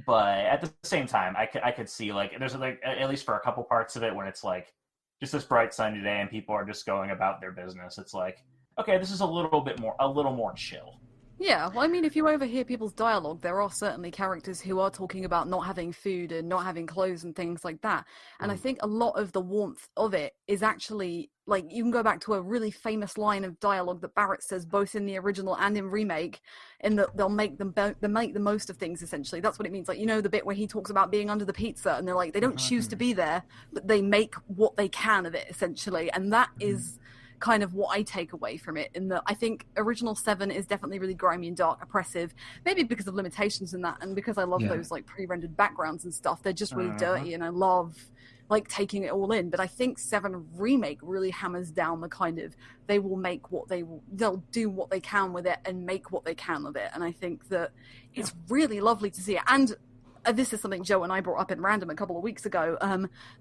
But at the same time, I could see like there's like at least for a couple parts of it when it's like just this bright sunny day and people are just going about their business. It's like, okay, this is a little more chill. Yeah, well, I mean, if you overhear people's dialogue, there are certainly characters who are talking about not having food and not having clothes and things like that. And I think a lot of the warmth of it is actually, like, you can go back to a really famous line of dialogue that Barrett says both in the original and in Remake, in that they'll make the most of things, essentially. That's what it means. Like, you know, the bit where he talks about being under the pizza, and they're like, they don't choose to be there, but they make what they can of it, essentially. And that is kind of what I take away from it, in that I think original 7 is definitely really grimy and dark, oppressive, maybe because of limitations in that, and because I love those like pre-rendered backgrounds and stuff. They're just really dirty, and I love like taking it all in. But I think 7 Remake really hammers down the kind of, they'll do what they can with it and make what they can of it. And I think that it's really lovely to see it. And this is something Joe and I brought up in random a couple of weeks ago,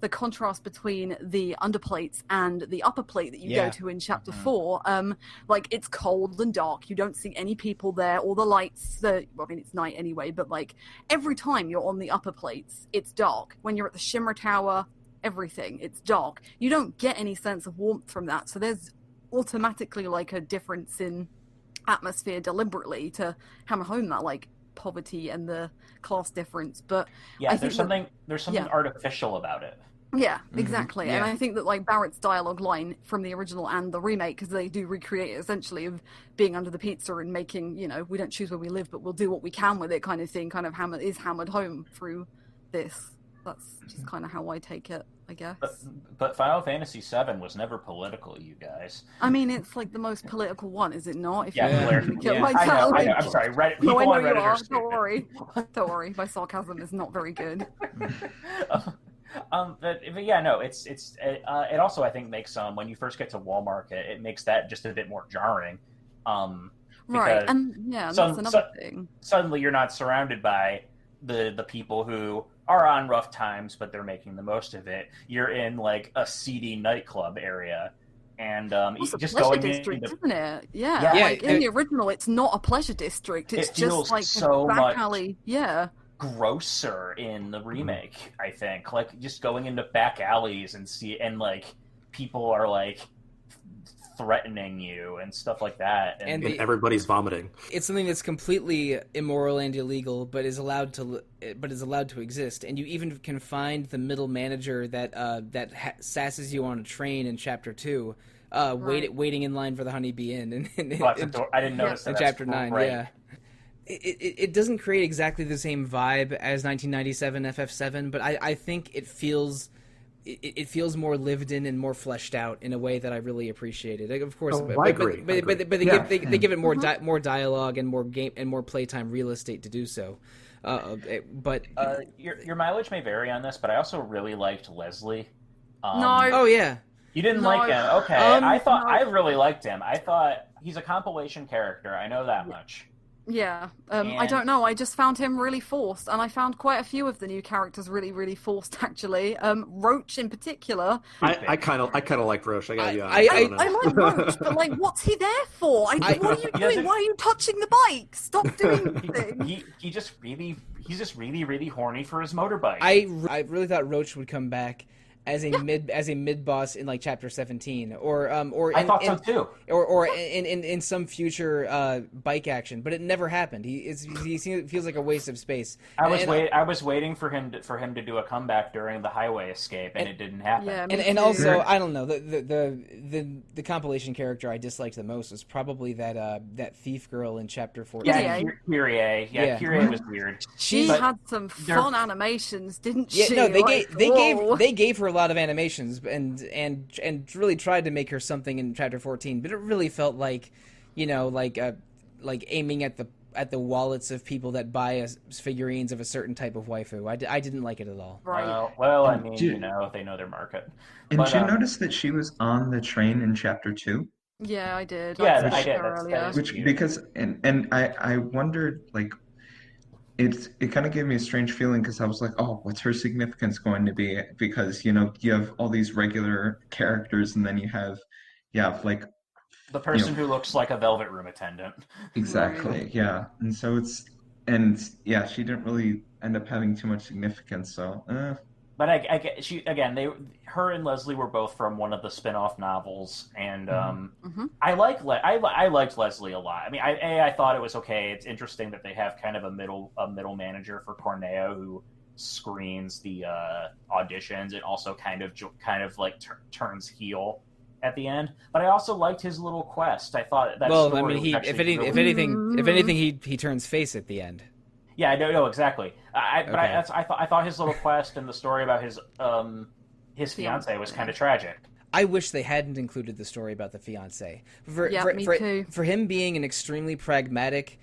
the contrast between the underplates and the upper plate that you go to in chapter 4. Like, it's cold and dark, you don't see any people there, all the lights, well, I mean, it's night anyway, but like, every time you're on the upper plates, it's dark. When you're at the Shimmer Tower, everything, it's dark. You don't get any sense of warmth from that, so there's automatically like a difference in atmosphere deliberately to hammer home that, like, poverty and the class difference. But I think there's something artificial about it. Yeah, exactly. And I think that like Barrett's dialogue line from the original and the remake, because they do recreate it essentially, of being under the pizza and making, you know, we don't choose where we live, but we'll do what we can with it kind of thing, kind of hammered home through this. That's just kind of how I take it, I guess. But Final Fantasy VII was never political, you guys. I mean, it's like the most political one, is it not? If I know. I'm sorry. No, I know you are. Don't worry. My sarcasm is not very good. But yeah, no. It also, I think, makes when you first get to Wall Market, it makes that just a bit more jarring. Right, and that's another thing. Suddenly, you're not surrounded by the people who are on rough times, but they're making the most of it. You're in like a seedy nightclub area, and just going district, isn't it? Yeah. Like in the original, it's not a pleasure district. It's just like so a back much alley. Yeah. Grosser in the remake, I think. Like just going into back alleys and like people are like threatening you and stuff like that, and everybody's vomiting. It's something that's completely immoral and illegal, but is allowed to exist. And you even can find the middle manager that sasses you on a train in chapter 2, waiting in line for the Honeybee Inn. I didn't notice that. In chapter 9, yeah. It doesn't create exactly the same vibe as 1997 FF7, but I think it feels more lived in and more fleshed out in a way that I really appreciated. Like, of course, I agree. But they give it more dialogue and more game and more playtime real estate to do so. But your mileage may vary on this, but I also really liked Leslie. No. Oh yeah. You didn't like him, okay? I really liked him. I thought he's a compilation character. I know that much. Yeah, I don't know. I just found him really forced, and I found quite a few of the new characters really, really forced. Actually, Roach in particular. I kind of liked Roach. I like Roach, but like, what's he there for? What are you doing? Why are you touching the bike? Stop doing things. He's just really, really horny for his motorbike. I really thought Roach would come back as a mid boss in like chapter 17, or I thought so too, or in some future bike action, but it never happened. He feels like a waste of space. I was waiting for him to do a comeback during the highway escape, and it didn't happen. Yeah, and also I don't know, the compilation character I disliked the most was probably that thief girl in chapter 14. Yeah, Kyrie. Yeah, Kyrie was weird. She had some fun animations, didn't she? Yeah, no, they gave her a lot of animations and really tried to make her something in chapter 14, but it really felt like, you know, like aiming at the wallets of people that buy figurines of a certain type of waifu. I didn't like it at all. Right. Well, I mean, they know their market. And did you notice that she was on the train in chapter 2? Yeah, I did. Yeah, I did. Because I wondered, like, it kind of gave me a strange feeling, because I was like, oh, what's her significance going to be? Because, you know, you have all these regular characters, and then you have like The person who looks like a Velvet Room attendant. Exactly, yeah. And so she didn't really end up having too much significance. So, But I get she again. Her and Leslie were both from one of the spin-off novels, and I liked Leslie a lot. I mean, I thought it was okay. It's interesting that they have kind of a middle manager for Corneo who screens the auditions and also kind of like turns heel at the end. But I also liked his little quest. I thought that story was if anything, he turns face at the end. Yeah, I don't know exactly. I thought his little quest and the story about his fiance was kind of tragic. I wish they hadn't included the story about the fiance. Me too. For him being an extremely pragmatic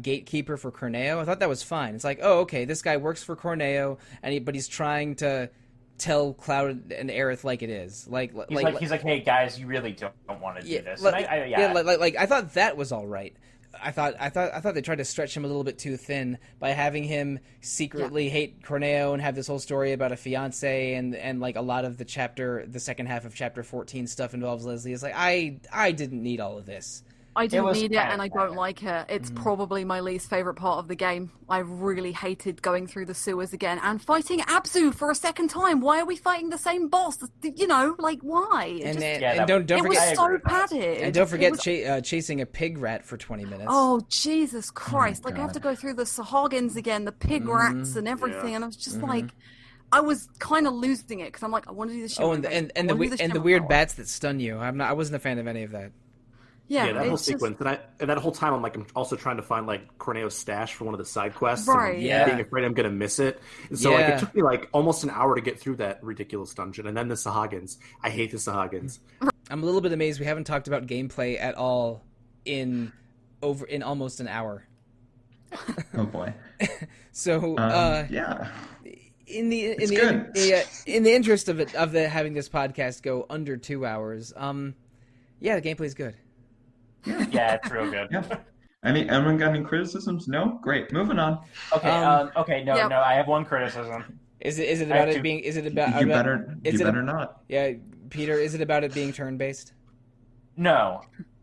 gatekeeper for Corneo, I thought that was fine. It's like, oh, okay, this guy works for Corneo, but he's trying to tell Cloud and Aerith like it is. He's like, hey guys, you really don't want to do this. I thought that was all right. I thought they tried to stretch him a little bit too thin by having him secretly hate Corneo and have this whole story about a fiance and like a lot of the second half of chapter 14 stuff involves Leslie. It's like I didn't need all of this. I didn't need it, and I don't like it. It's probably my least favourite part of the game. I really hated going through the sewers again and fighting Abzu for a second time. Why are we fighting the same boss? You know, like, why? Don't it forget, was so padded. And don't forget chasing a pig rat for 20 minutes. Oh, Jesus Christ. I have to go through the Hagues again, the pig rats and everything, and I was just like... I was kind of losing it, because I'm like, I want to do the shit. Oh, and the weird bats that stun you. I wasn't a fan of any of that. Yeah, that whole sequence, and that whole time, I'm also trying to find like Corneo's stash for one of the side quests. Right. And being afraid I'm gonna miss it. And so it took me like almost an hour to get through that ridiculous dungeon, and then the Sahagins. I hate the Sahagins. I'm a little bit amazed we haven't talked about gameplay at all in almost an hour. Oh boy. So yeah. In the interest of having this podcast go under 2 hours, the gameplay's good. Yeah, it's real good. Yeah. Anyone got any criticisms? No? Great. Moving on. Okay. No. I have one criticism. Is it about it being? Is it about? You better not. Yeah, Peter. Is it about it being turn based? No.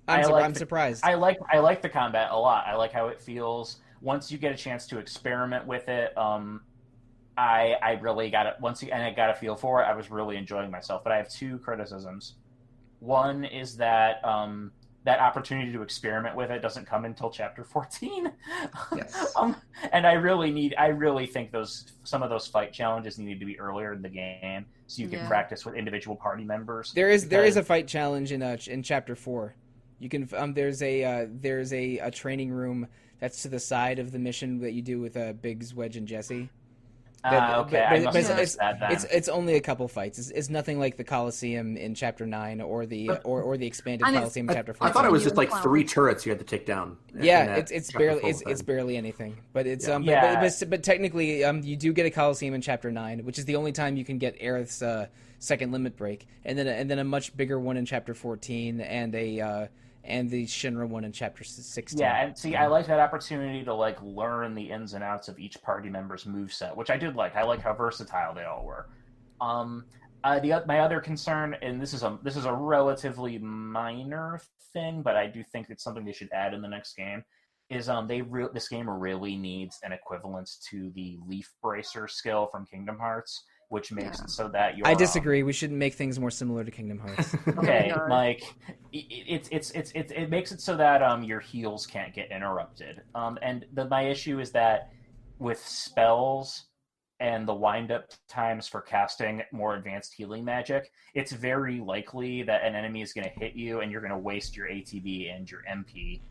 I'm surprised. I like the combat a lot. I like how it feels. Once you get a chance to experiment with it, I really got it. And I got a feel for it. I was really enjoying myself. But I have two criticisms. One is that that opportunity to experiment with it doesn't come until chapter 14. Yes. And I really think some of those fight challenges needed to be earlier in the game so you can practice with individual party members. There is a fight challenge in chapter 4. You can there's a training room that's to the side of the mission that you do with Biggs, Wedge, and Jesse. It's only a couple fights. It's nothing like the Coliseum in Chapter 9 or the expanded Coliseum in Chapter 14. I thought it was just like 3 turrets you had to take down. It's barely anything. But it's but technically you do get a Coliseum in Chapter 9, which is the only time you can get Aerith's second limit break, and then a much bigger one in Chapter 14 and the Shinra one in Chapter 16. Yeah, and see, I like that opportunity to like learn the ins and outs of each party member's moveset, which I did like. I like how versatile they all were. My other concern, and this is a relatively minor thing, but I do think it's something they should add in the next game, is this game really needs an equivalence to the Leaf Bracer skill from Kingdom Hearts, which makes it so that you're... I disagree. We shouldn't make things more similar to Kingdom Hearts. Okay, like it makes it so that your heals can't get interrupted. And my issue is that with spells and the wind-up times for casting more advanced healing magic, it's very likely that an enemy is going to hit you and you're going to waste your ATB and your MP.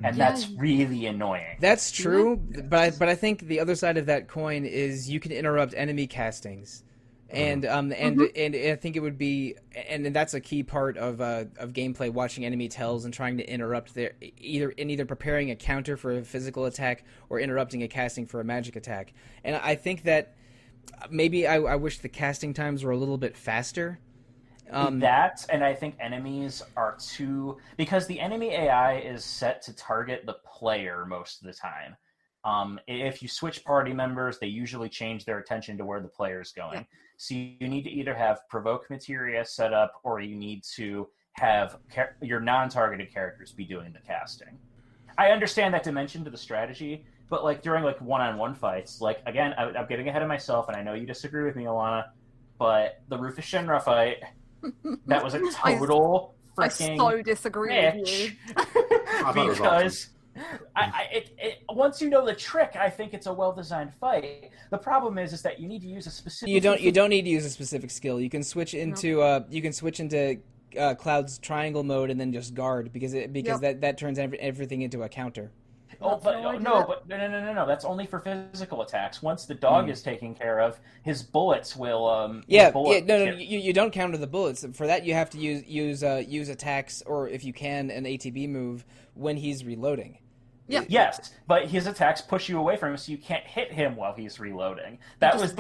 And that's really annoying. That's true, but I think the other side of that coin is you can interrupt enemy castings. And I think it would be, and that's a key part of gameplay, watching enemy tells and trying to interrupt either preparing a counter for a physical attack or interrupting a casting for a magic attack. And I think that maybe I wish the casting times were a little bit faster. And I think enemies are because the enemy AI is set to target the player most of the time. If you switch party members, they usually change their attention to where the player is going. So you need to either have provoke materia set up, or you need to have your non-targeted characters be doing the casting. I understand that dimension to the strategy, but like during like one-on-one fights, like again, I'm getting ahead of myself, and I know you disagree with me, Alana, but the Rufus Shinra fight, that was a total freaking. I so disagree with you because once you know the trick, I think it's a well-designed fight. The problem is that you need to use a specific. You don't need to use a specific skill. You can switch into Cloud's triangle mode and then just guard because that turns everything into a counter. No. That's only for physical attacks. Once the dog is taken care of, his bullets will. You don't counter the bullets. For that, you have to use attacks or if you can an ATB move when he's reloading. Yeah. Yes, but his attacks push you away from him, so you can't hit him while he's reloading. That's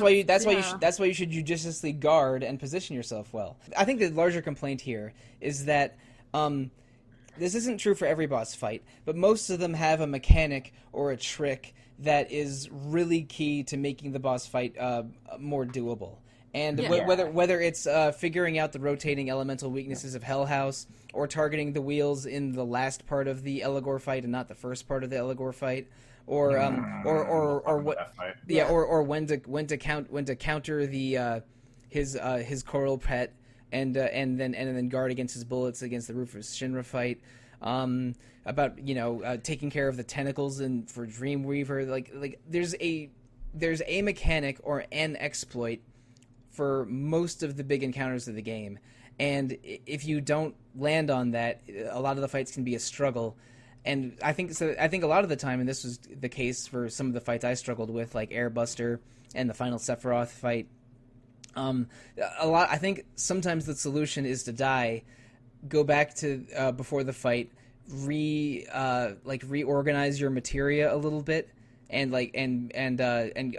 why you should judiciously guard and position yourself well. I think the larger complaint here is that this isn't true for every boss fight, but most of them have a mechanic or a trick that is really key to making the boss fight more doable. And whether it's figuring out the rotating elemental weaknesses of Hell House, or targeting the wheels in the last part of the Eligor fight and not the first part of the Eligor fight, or when to counter the his coral pet and then guard against his bullets against the Rufus Shinra fight. About taking care of the tentacles and for Dreamweaver, like there's a mechanic or an exploit for most of the big encounters of the game, and if you don't land on that, a lot of the fights can be a struggle. And I think a lot of the time, and this was the case for some of the fights I struggled with, like Airbuster and the final Sephiroth fight. I think sometimes the solution is to die, go back to before the fight, reorganize your materia a little bit, and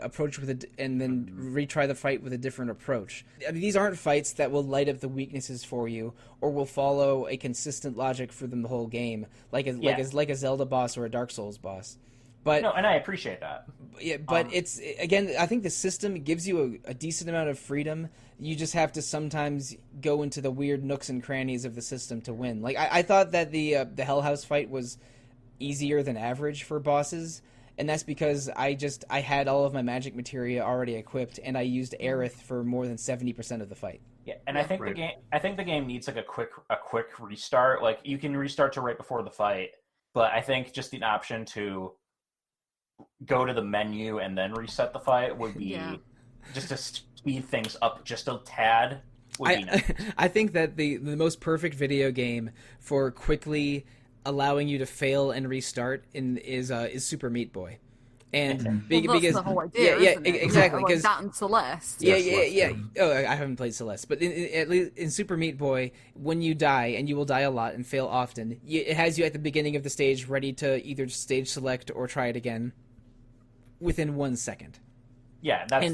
approach and then retry the fight with a different approach. I mean, these aren't fights that will light up the weaknesses for you or will follow a consistent logic for them the whole game, like a Zelda boss or a Dark Souls boss. But no, and I appreciate that. Yeah, but it's again, I think the system gives you a decent amount of freedom. You just have to sometimes go into the weird nooks and crannies of the system to win. Like I thought that the Hell House fight was easier than average for bosses. And that's because I had all of my magic materia already equipped, and I used Aerith for more than 70% of the fight. Yeah, and I think the game needs like a quick restart. Like you can restart to right before the fight, but I think just the option to go to the menu and then reset the fight would be just to speed things up just a tad. Would be nice. I think that the most perfect video game for quickly allowing you to fail and restart is Super Meat Boy, and because the whole idea, exactly, because that and Celeste. Yeah. Oh, I haven't played Celeste, but at least in Super Meat Boy, when you die, and you will die a lot and fail often, it has you at the beginning of the stage ready to either stage select or try it again within 1 second. Yeah, that's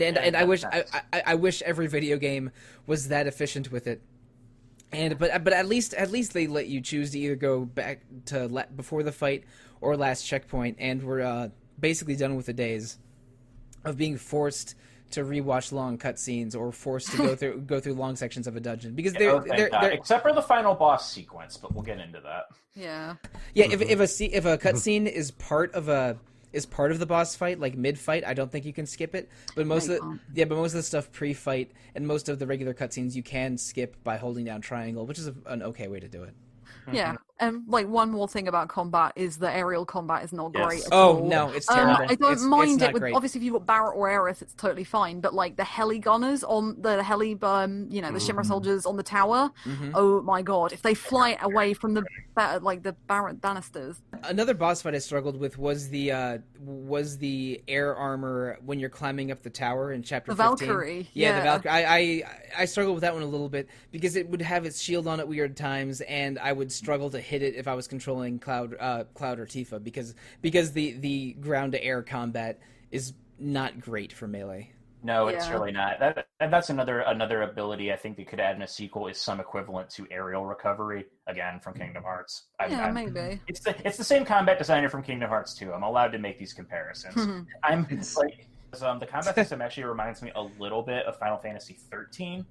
I wish every video game was that efficient with it. But at least they let you choose to either go back to before the fight or last checkpoint, and we're basically done with the days of being forced to rewatch long cutscenes or forced to go through long sections of a dungeon because they're except for the final boss sequence, but we'll get into that. Yeah. If a cutscene is part of the boss fight, like mid-fight, I don't think you can skip it. But most of the stuff pre-fight and most of the regular cutscenes you can skip by holding down triangle, which is an okay way to do it. Yeah, and like one more thing about combat is the aerial combat is not great at all. Oh no, it's terrible. I don't mind it. Obviously, if you've got Barrett or Aerith, it's totally fine. But like the heli gunners on the heli, the Shimmer soldiers on the tower. Mm-hmm. Oh my god, if they fly away from the Barrett banisters. Another boss fight I struggled with was the air armor when you're climbing up the tower in chapter 15. Valkyrie. Yeah, the Valkyrie. I struggled with that one a little bit because it would have its shield on at weird times, and I would struggle to hit it if I was controlling Cloud or Tifa because the ground to air combat is not great for melee. No, it's really not. That's another ability I think they could add in a sequel is some equivalent to aerial recovery, again from Kingdom Hearts. Maybe. It's the same combat designer from Kingdom Hearts 2. I'm allowed to make these comparisons. The combat system actually reminds me a little bit of Final Fantasy 13.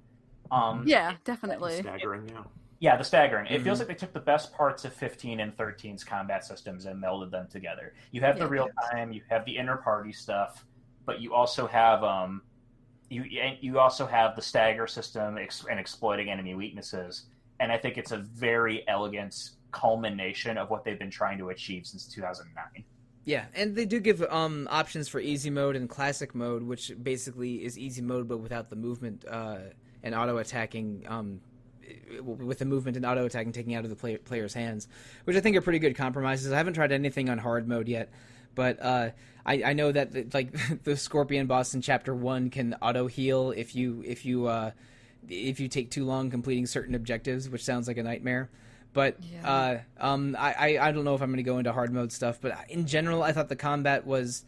Yeah, definitely. Staggering, yeah. Yeah, the staggering. It feels like they took the best parts of 15 and 13's combat systems and melded them together. You have the real time, you have the inter-party stuff, but you also have you also have the stagger system and exploiting enemy weaknesses. And I think it's a very elegant culmination of what they've been trying to achieve since 2009. Yeah, and they do give options for easy mode and classic mode, which basically is easy mode but without the movement and auto attacking. With the movement and auto attacking taking out of the player's hands, which I think are pretty good compromises. I haven't tried anything on hard mode yet, but I know that like the Scorpion boss in Chapter 1 can auto heal if you take too long completing certain objectives, which sounds like a nightmare. But I don't know if I'm going to go into hard mode stuff, but in general, I thought the combat was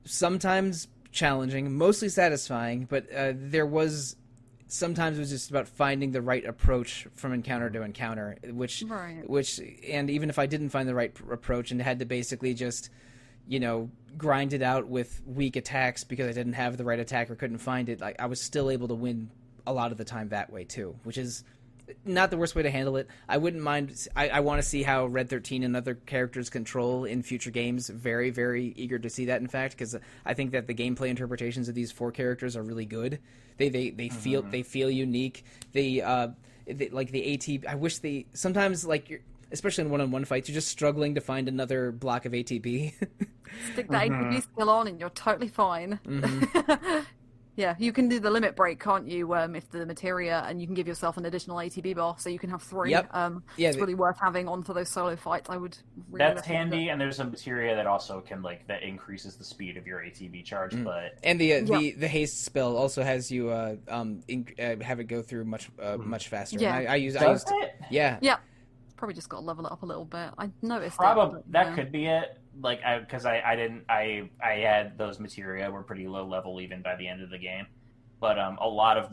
sometimes challenging, mostly satisfying, but sometimes it was just about finding the right approach from encounter to encounter, which, and even if I didn't find the right approach and had to basically just, grind it out with weak attacks because I didn't have the right attack or couldn't find it, I was still able to win a lot of the time that way too, which is not the worst way to handle it. I wouldn't mind. I want to see how Red 13 and other characters control in future games. Very, very eager to see that, in fact, because I think that the gameplay interpretations of these 4 characters are really good. They feel unique. They like the ATB. I wish they sometimes especially in one-on-one fights, you're just struggling to find another block of ATB. Stick the ATB skill on, and you're totally fine. Yeah, you can do the limit break, can't you, if the materia, and you can give yourself an additional ATB bar, so you can have 3. Yep. It's really worth having on for those solo fights. I would really That's handy, and there's a materia that also can, that increases the speed of your ATB charge, but... And the haste spell also has you have it go through much faster. Yeah. And I used it? Yeah. Yeah. Probably just got to level it up a little bit. I noticed that could be it. Because I had those materia were pretty low level even by the end of the game, but a lot of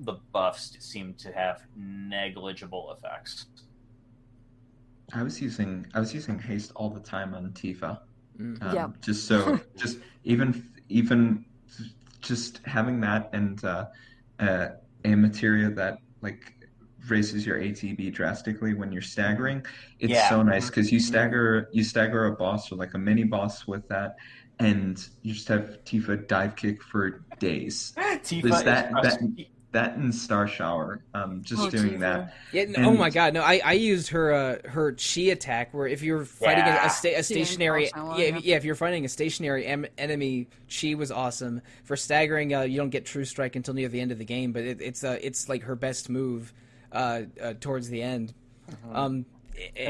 the buffs seemed to have negligible effects. I was using haste all the time on Tifa. Even having that and a materia that raises your ATB drastically when you're staggering. It's so nice because you stagger a boss or a mini boss with that, and you just have Tifa dive kick for days. That and Star Shower, doing that. Yeah. Oh my God! No, I used her chi attack where if you're fighting a stationary, if you're fighting a stationary enemy, chi was awesome. For staggering, you don't get True Strike until near the end of the game, but it's like her best move. Towards the end, and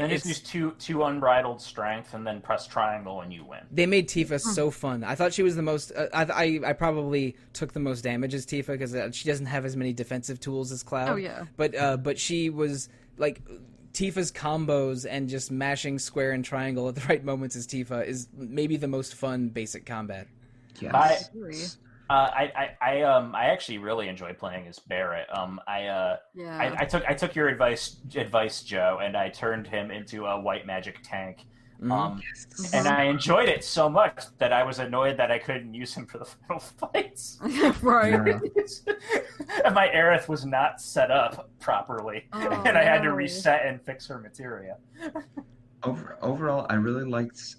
just use two unbridled strength, and then press triangle, and you win. They made Tifa so fun. I thought she was the most. I probably took the most damage as Tifa because she doesn't have as many defensive tools as Cloud. Oh yeah. But she was Tifa's combos and just mashing square and triangle at the right moments as Tifa is maybe the most fun basic combat. Yes. I actually really enjoy playing as Barrett. I took your advice, Joe, and I turned him into a white magic tank. And I enjoyed it so much that I was annoyed that I couldn't use him for the final fights. Right. And my Aerith was not set up properly, and I had to reset and fix her materia. Overall, I really liked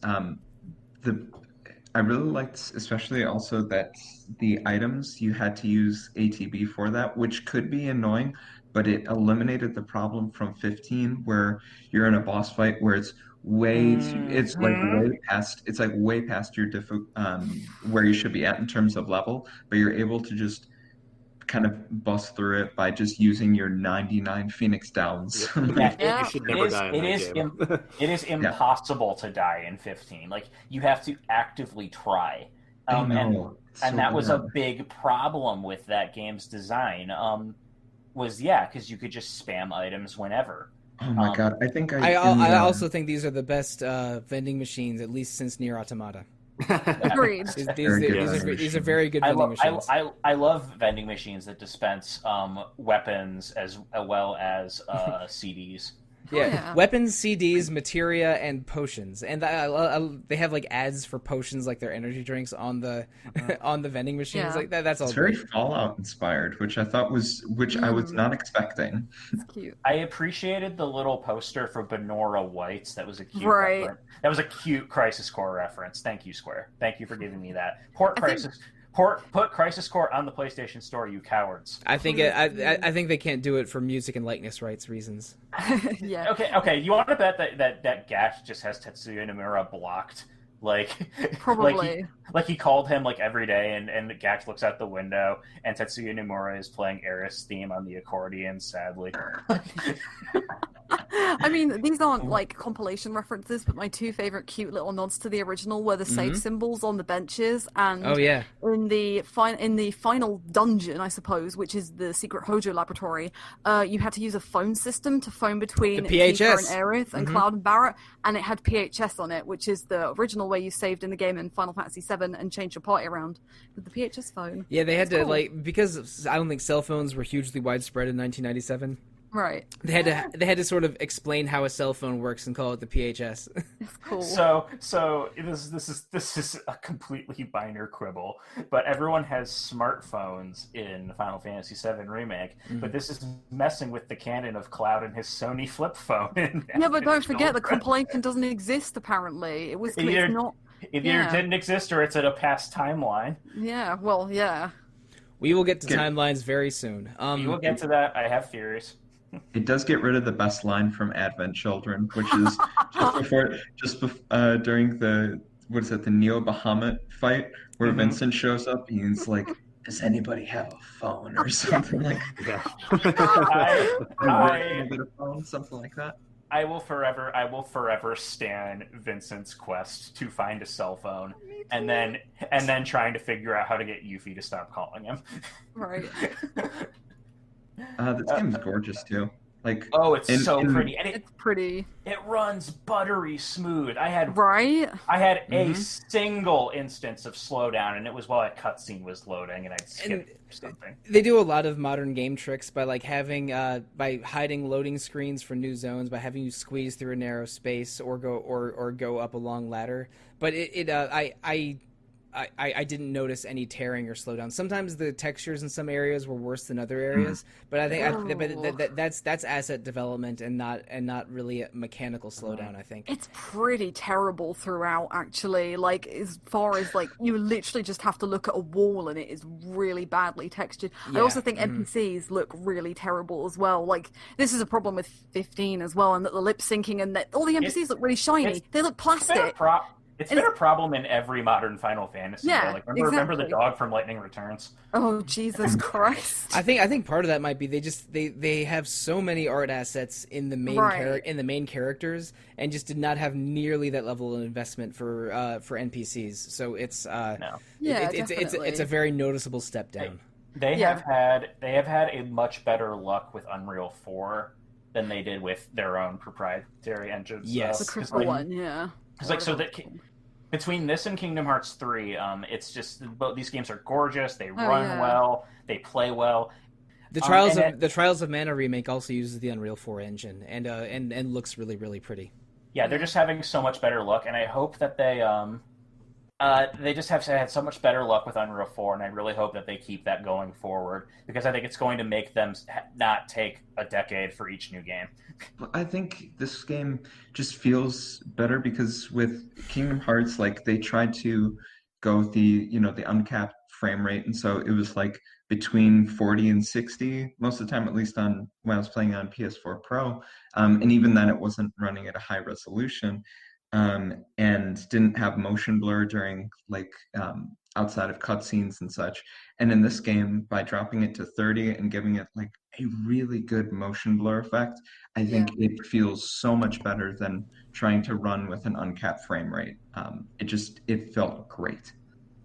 especially also that the items you had to use ATB for that, which could be annoying, but it eliminated the problem from 15 where you're in a boss fight where it's way past your where you should be at in terms of level, but you're able to just kind of bust through it by just using your 99 Phoenix Downs. You should never die in that game. It is impossible to die in 15. You have to actively try. And that was a big problem with that game's design. Because you could just spam items whenever. Oh my God! I also think these are the best vending machines, at least since Nier Automata. Agreed. These are very good vending machines. I love vending machines that dispense weapons as well as CDs. Yeah. Weapons, CDs, materia, and potions, and they have like ads for potions, like their energy drinks on the on the vending machines. Yeah. Like that. That's all. It's very great. Fallout inspired, which I was not expecting. It's cute. I appreciated the little poster for Benora Whites. That was a cute Right. reference. That was a cute Crisis Core reference. Thank you, Square. Thank you for giving me that. Put Crisis Core on the PlayStation Store, you cowards. I think I think they can't do it for music and likeness rights reasons. Yeah. Okay. You want to bet that Gash just has Tetsuya Nomura blocked? Like, Probably. like he called him like every day, and Gash looks out the window, and Tetsuya Nomura is playing Eris theme on the accordion. Sadly. I mean, these aren't like compilation references, but my two favorite cute little nods to the original were the save symbols on the benches, and in the final dungeon, I suppose, which is the secret Hojo laboratory, you had to use a phone system to phone between Tifa and Aerith and Cloud and Barrett, and it had PHS on it, which is the original way you saved in the game in Final Fantasy VII and changed your party around with the PHS phone. Yeah, they had to like, because I don't think cell phones were hugely widespread in 1997. Right. They had to sort of explain how a cell phone works and call it the PHS. It's cool. So this is a completely minor quibble, but everyone has smartphones in Final Fantasy VII Remake, but this is messing with the canon of Cloud and his Sony flip phone. Yeah, but don't forget the compilation doesn't exist. Apparently, it's not. Either didn't exist or it's at a past timeline. Yeah. Well, yeah. We will get to timelines very soon. We will get to that. I have theories. It does get rid of the best line from Advent Children, which is during the Neo Bahamut fight where Vincent shows up. He's like, "Does anybody have a phone?" or something like that. Something like that. I will forever stan Vincent's quest to find a cell phone, and then trying to figure out how to get Yuffie to stop calling him. Right. This game is gorgeous too. Like, it's pretty, and it's pretty. It runs buttery smooth. I had a single instance of slowdown, and it was while a cutscene was loading, and I'd skip something. They do a lot of modern game tricks by like having by hiding loading screens for new zones, by having you squeeze through a narrow space or go up a long ladder. But I didn't notice any tearing or slowdown. Sometimes the textures in some areas were worse than other areas, but I think that's asset development and not really a mechanical slowdown. I think it's pretty terrible throughout. Actually, like as far as like you literally just have to look at a wall and it is really badly textured. Yeah. I also think NPCs look really terrible as well. Like this is a problem with 15 as well, and that the lip syncing and that all the NPCs look really shiny. They look plastic. It's been a problem in every modern Final Fantasy. Yeah, like, remember the dog from Lightning Returns? Oh, Jesus Christ! I think part of that might be they have so many art assets in the main characters, and just did not have nearly that level of investment for NPCs. So it's it's a very noticeable step down. They have had a much better luck with Unreal 4 than they did with their own proprietary engines. Yes, the Crystal one, yeah. Because between this and Kingdom Hearts 3, it's just both these games are gorgeous. They run well. They play well. The Trials of Mana remake also uses the Unreal 4 engine and looks really, really pretty. Yeah, they're just having so much better luck, and I hope that they just have had so much better luck with Unreal 4, and I really hope that they keep that going forward, because I think it's going to make them not take a decade for each new game. I think this game just feels better because with Kingdom Hearts, like they tried to go with the uncapped frame rate, and so it was like between 40 and 60 most of the time, at least when I was playing on PS4 Pro, and even then it wasn't running at a high resolution. And didn't have motion blur during outside of cutscenes and such. And in this game, by dropping it to 30 and giving it like a really good motion blur effect, I think it feels so much better than trying to run with an uncapped frame rate. It felt great.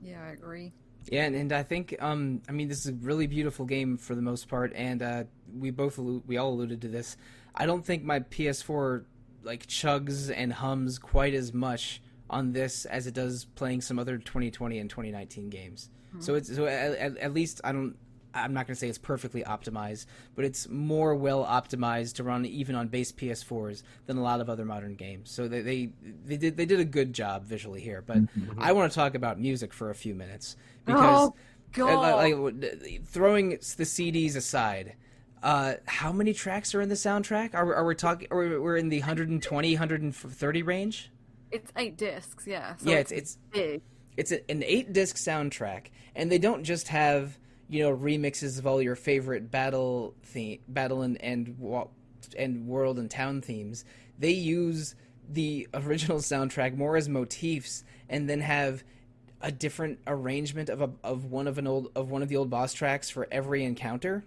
Yeah, I agree. Yeah, and I think this is a really beautiful game for the most part, and we all alluded to this. I don't think my PS4 chugs and hums quite as much on this as it does playing some other 2020 and 2019 games. So at least I don't I'm not going to say it's perfectly optimized, but it's more well optimized to run even on base PS4s than a lot of other modern games. So they did a good job visually here. But I want to talk about music for a few minutes because throwing the CDs aside, how many tracks are in the soundtrack? Are we talking? We're in the 120, 130 range? It's 8 discs, yeah. So yeah, it's big. It's an 8-disc soundtrack, and they don't just have remixes of all your favorite battle and world and town themes. They use the original soundtrack more as motifs, and then have a different arrangement of one of the old boss tracks for every encounter.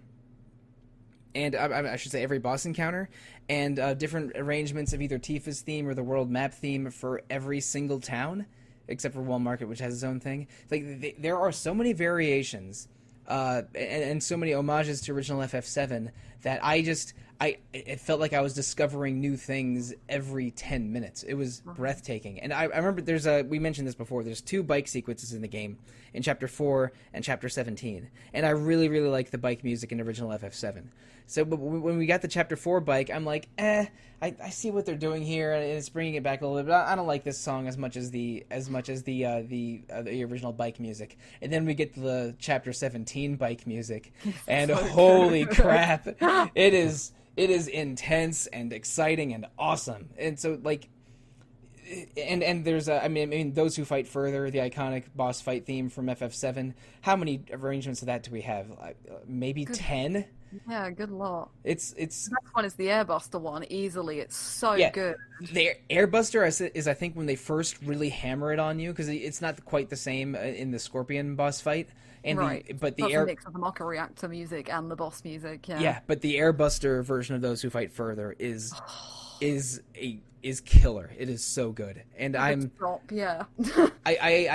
And I should say every boss encounter, and different arrangements of either Tifa's theme or the world map theme for every single town, except for Wall Market, which has its own thing. Like there are so many variations and so many homages to original FF7 that it felt like I was discovering new things every 10 minutes. It was breathtaking. And I remember we mentioned this before, there's 2 bike sequences in the game, in Chapter 4 and Chapter 17. And I really, really like the bike music in original FF7. So but when we got the Chapter 4 bike, I'm like, I see what they're doing here, and it's bringing it back a little bit, but I don't like this song as much as the original bike music. And then we get the Chapter 17 bike music, and holy crap, it is intense and exciting and awesome. And so and there's I mean Those Who Fight Further, the iconic boss fight theme from FF7. How many arrangements of that do we have? Maybe 10. Yeah, good lot. It's the next one is the Airbuster one, easily. It's so good. The Airbuster is I think when they first really hammer it on you, because it's not quite the same in the Scorpion boss fight. And but the mix of the Mocha Reactor music and the boss music. Yeah, but the Airbuster version of Those Who Fight Further is killer. It is so good, and I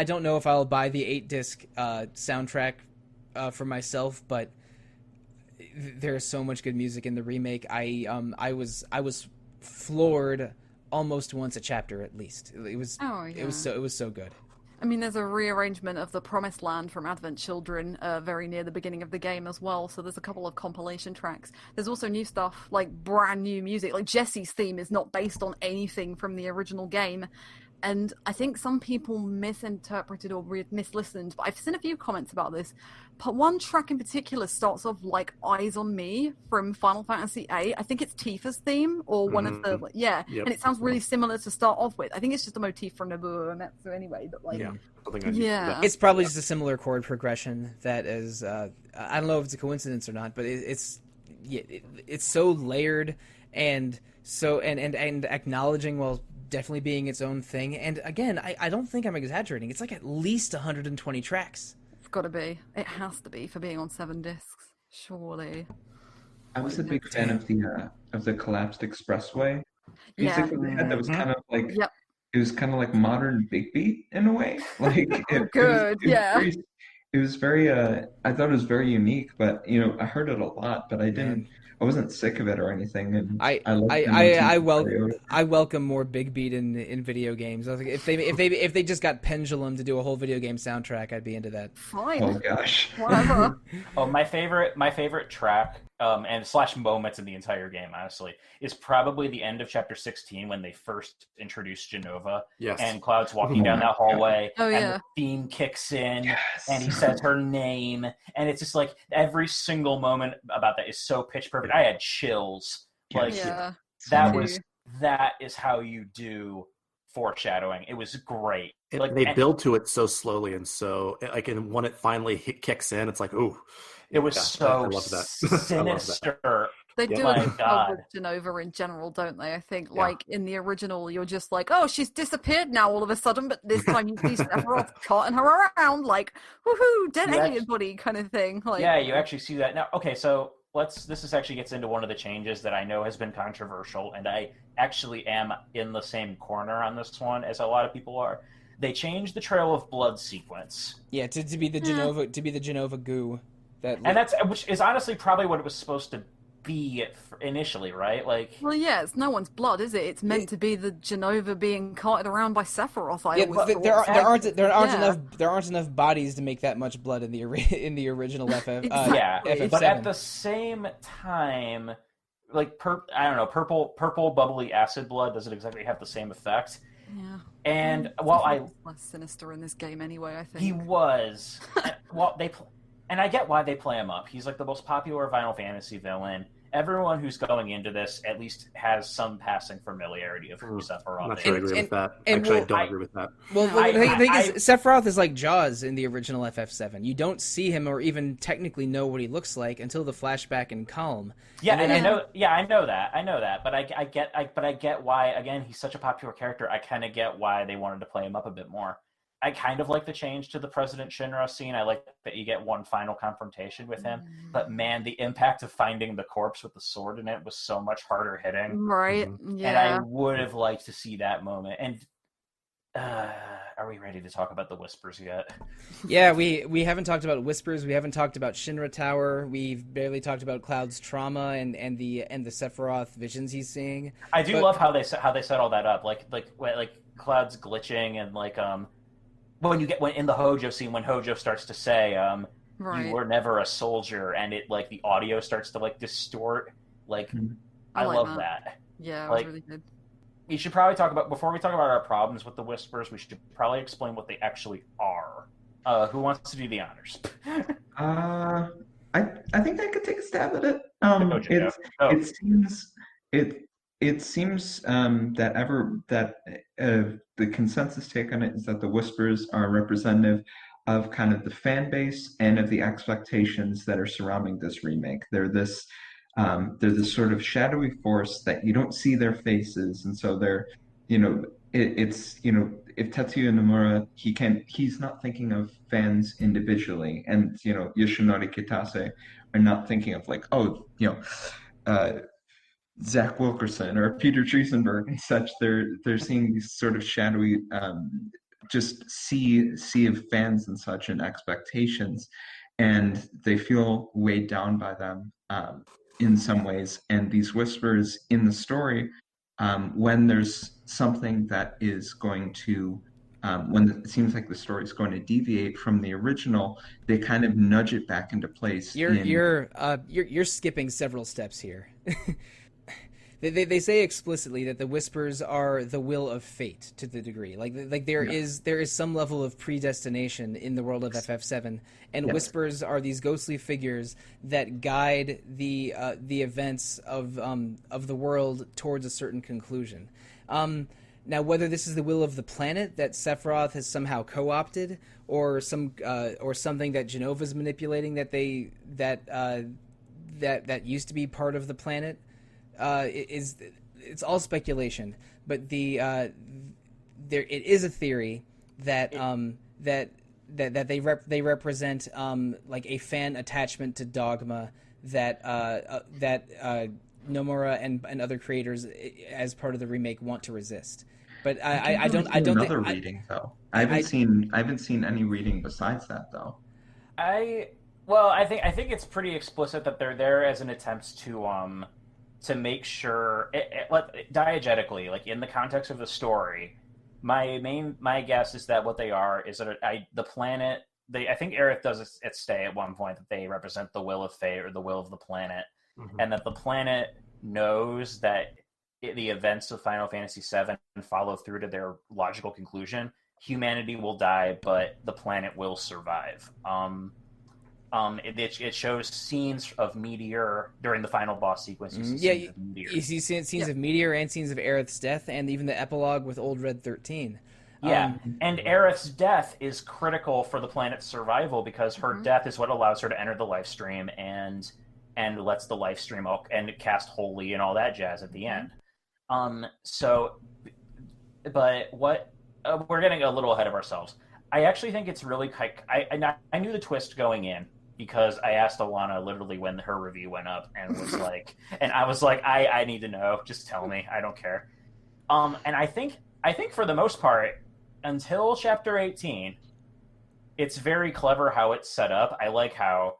don't know if I'll buy the 8-disc soundtrack for myself, but there's so much good music in the remake. I was floored almost once a chapter at least. It was so good. I mean, there's a rearrangement of the Promised Land from Advent Children very near the beginning of the game as well, so there's a couple of compilation tracks. There's also new stuff, like brand new music. Like Jessie's theme is not based on anything from the original game, and I think some people misinterpreted or mislistened, but I've seen a few comments about this. But one track in particular starts off like Eyes on Me from Final Fantasy VIII. I think it's Tifa's theme, or one of the... and it sounds really similar to start off with. I think it's just a motif from Nobuo Uematsu anyway, but it's probably just a similar chord progression that is... I don't know if it's a coincidence or not, but it's so layered and so and acknowledging while definitely being its own thing. And again, I don't think I'm exaggerating. It's like at least 120 tracks. It's got to be. It has to be for being on 7 discs, surely. I was a big fan of the Collapsed Expressway music that they had. That was kind of like it was kind of like modern Big Beat in a way. Like it was very. I thought it was very unique, but I heard it a lot, but I wasn't sick of it or anything, and I welcome more Big Beat in video games. I was like, if they just got Pendulum to do a whole video game soundtrack, I'd be into that. Fine. Oh gosh. Whatever. My favorite track and / moments in the entire game, honestly, is probably the end of Chapter 16 when they first introduced Genova. Yes. And Cloud's walking down that hallway, and the theme kicks in, and he says her name, and it's just like every single moment about that is so pitch perfect. I had chills. That is how you do foreshadowing. It was great. They build to it so slowly, and so and when it finally kicks in, it's like, ooh. It was so I love that. sinister. They do a good job with Genova in general, don't they? I think, like, in the original, you're just like, oh, she's disappeared now all of a sudden, but this time you see Sephiroth carting her around, like, woohoo, dead alien body kind of thing. Like, yeah, you actually see that. Now, okay, so this actually gets into one of the changes that I know has been controversial, and I actually am in the same corner on this one as a lot of people are. They changed the Trail of Blood sequence. Yeah, to be the Genova goo. And which is honestly probably what it was supposed to be initially, right? Like, well, yeah, it's no one's blood, is it? It's meant to be the Genova being carted around by Sephiroth. There aren't enough bodies to make that much blood in the original FF. Exactly. But at the same time, like purple bubbly acid blood doesn't exactly have the same effect. Yeah. And while I less sinister in this game anyway, I think he was, and I get why they play him up. He's like the most popular Final Fantasy villain. Everyone who's going into this at least has some passing familiarity of who Sephiroth is. I'm not sure I agree with that. Actually, I don't agree with that. Well, the thing is, Sephiroth is like Jaws in the original FF7. You don't see him or even technically know what he looks like until the flashback in Calm. Yeah, and I know. Yeah, I know that. But I get why. Again, he's such a popular character. I kind of get why they wanted to play him up a bit more. I kind of like the change to the President Shinra scene. I like that you get one final confrontation with him. But man, the impact of finding the corpse with the sword in it was so much harder hitting. Right. Yeah. And I would have liked to see that moment. And are we ready to talk about the Whispers yet? Yeah, we haven't talked about Whispers. We haven't talked about Shinra Tower. We've barely talked about Cloud's trauma and the Sephiroth visions he's seeing. I do love how they set all that up. Like Cloud's glitching and when in the Hojo scene, when Hojo starts to say, you were never a soldier, and it like the audio starts to like distort. Like, I love that. Yeah, it was really good. We should probably before we talk about our problems with the Whispers, we should probably explain what they actually are. Who wants to do the honors? I think I could take a stab at it. It seems that the consensus take on it is that the Whispers are representative of kind of the fan base and of the expectations that are surrounding this remake. They're this sort of shadowy force that you don't see their faces, and so they're, if Tetsuya Nomura, he's not thinking of fans individually, and Yoshinori Kitase are not thinking of like, Zach Wilkerson or Peter Triezenberg and such. They're seeing these sort of shadowy, just sea of fans and such and expectations, and they feel weighed down by them in some ways. And these Whispers in the story, when there's something that is going to, when it seems like the story is going to deviate from the original, they kind of nudge it back into place. You're skipping several steps here. They say explicitly that the Whispers are the will of fate to the degree. There is some level of predestination in the world of FF7, and Whispers are these ghostly figures that guide the events of the world towards a certain conclusion. Now, whether this is the will of the planet that Sephiroth has somehow co-opted, or something that Genova's manipulating that used to be part of the planet. It's all speculation, but it is a theory that they represent like a fan attachment to Dogma that Nomura and other creators as part of the remake want to resist. But I don't another reading though. I haven't seen any reading besides that though. I think it's pretty explicit that they're there as an attempt to make sure, diegetically, like in the context of the story, my guess is that what they are is that the planet. I think Aerith does it stay at one point that they represent the will of fate or the will of the planet, and that the planet knows that the events of Final Fantasy VII follow through to their logical conclusion. Humanity will die, but the planet will survive. It shows scenes of Meteor during the final boss sequence. You see scenes of Meteor and scenes of Aerith's death, and even the epilogue with Old Red 13. And Aerith's death is critical for the planet's survival because her death is what allows her to enter the life stream and lets the life stream and cast holy and all that jazz at the end. But what we're getting a little ahead of ourselves. I actually think it's really I knew the twist going in, because I asked Alana literally when her review went up and was like, and I was like, I need to know. Just tell me. I don't care. And I think for the most part, until chapter 18, it's very clever how it's set up. I like how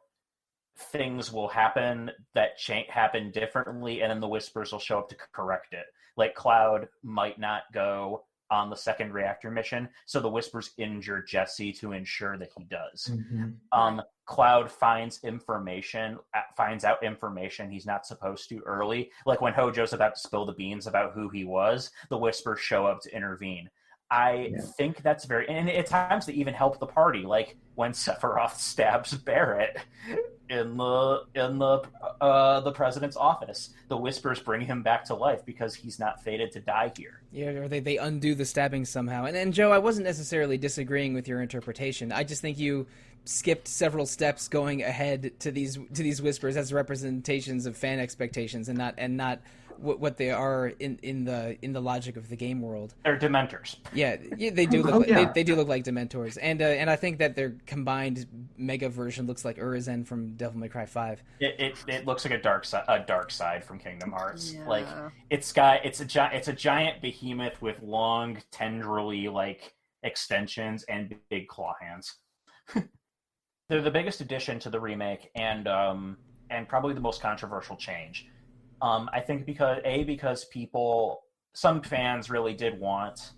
things will happen that happen differently, and then the Whispers will show up to correct it. Like Cloud might not go on the second reactor mission, so the Whispers injure Jesse to ensure that he does. Cloud finds out information he's not supposed to early. Like when Hojo's about to spill the beans about who he was, the Whispers show up to intervene. I think that's and at times they even help the party, like when Sephiroth stabs Barrett in the president's office. The Whispers bring him back to life because he's not fated to die here. Yeah, or they undo the stabbing somehow. And Joe, I wasn't necessarily disagreeing with your interpretation. I just think you skipped several steps going ahead to these Whispers as representations of fan expectations and not what they are in the logic of the game world. They're Dementors. Yeah, they do look they do look like Dementors, and I think that their combined mega version looks like Urizen from Devil May Cry 5. It looks like a dark side from Kingdom Hearts. Yeah. Like it's a giant behemoth with long tendrily like extensions and big claw hands. They're the biggest addition to the remake and probably the most controversial change. I think because some fans really did want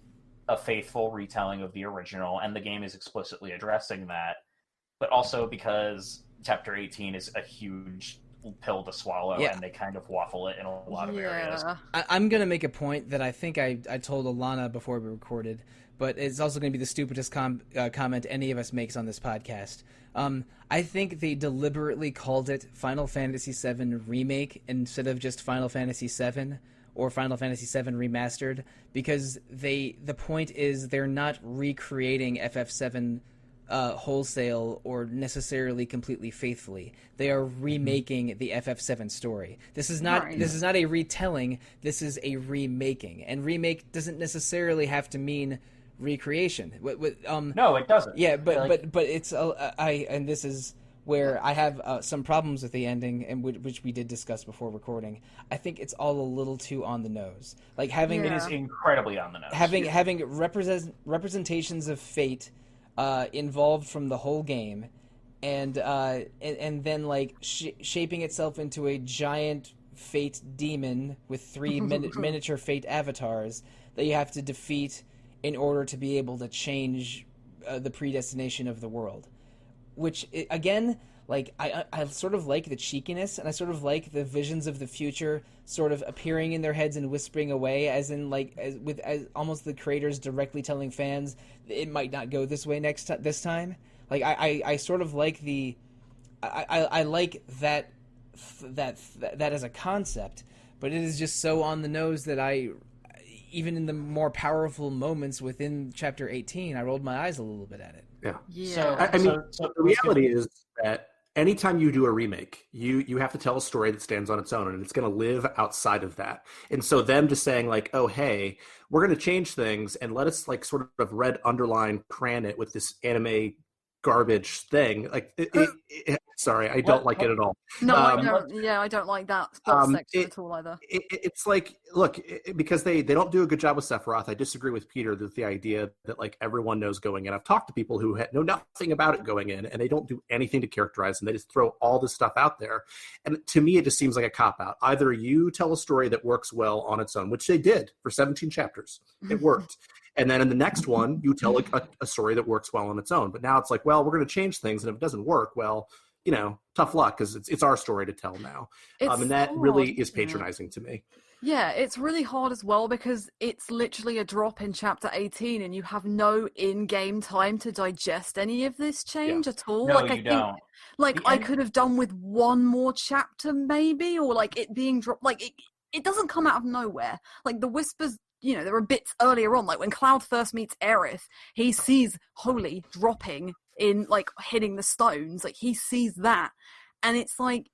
a faithful retelling of the original, and the game is explicitly addressing that, but also because Chapter 18 is a huge pill to swallow, and they kind of waffle it in a lot of areas. I'm going to make a point that I think I told Alana before we recorded, but it's also going to be the stupidest comment any of us makes on this podcast. I think they deliberately called it Final Fantasy VII Remake instead of just Final Fantasy VII or Final Fantasy VII Remastered, because the point is they're not recreating FF7 wholesale or necessarily completely faithfully. They are remaking the FF7 story. This is not a retelling. This is a remaking, and remake doesn't necessarily have to mean recreation. No, it doesn't. Yeah, but it's and this is where I have some problems with the ending, and which we did discuss before recording. I think it's all a little too on the nose. Like having it is incredibly on the nose. Having representations of fate involved from the whole game, and then like shaping itself into a giant fate demon with 3 miniature fate avatars that you have to defeat in order to be able to change the predestination of the world. Which, again, like I sort of like the cheekiness, and I sort of like the visions of the future sort of appearing in their heads and whispering away, as in like as almost the creators directly telling fans it might not go this way this time. Like I sort of like I like that as a concept, but it is just so on the nose that even in the more powerful moments within Chapter 18, I rolled my eyes a little bit at it. Yeah. So the reality is that anytime you do a remake, you have to tell a story that stands on its own, and it's going to live outside of that. And so them just saying like, oh, hey, we're going to change things, and let us like sort of red underline cran it with this anime garbage thing. Like, sorry, I don't like it at all. No, I don't. Yeah, I don't like that sports section at all either. It's like, look, because they don't do a good job with Sephiroth. I disagree with Peter that the idea that like everyone knows going in. I've talked to people who know nothing about it going in, and they don't do anything to characterize, and they just throw all this stuff out there. And to me, it just seems like a cop out. Either you tell a story that works well on its own, which they did for 17 chapters, it worked. And then in the next one, you tell a story that works well on its own. But now it's like, well, we're going to change things, and if it doesn't work, well, tough luck, because it's our story to tell now. And that really is patronizing to me. Yeah, it's really hard as well, because it's literally a drop in Chapter 18, and you have no in-game time to digest any of this change at all. No, you don't. I could have done with one more chapter, maybe, or like it being dropped. Like it doesn't come out of nowhere. Like the Whispers. There are bits earlier on, like when Cloud first meets Aerith, he sees Holy dropping in, like, hitting the stones. Like, he sees that. And it's like,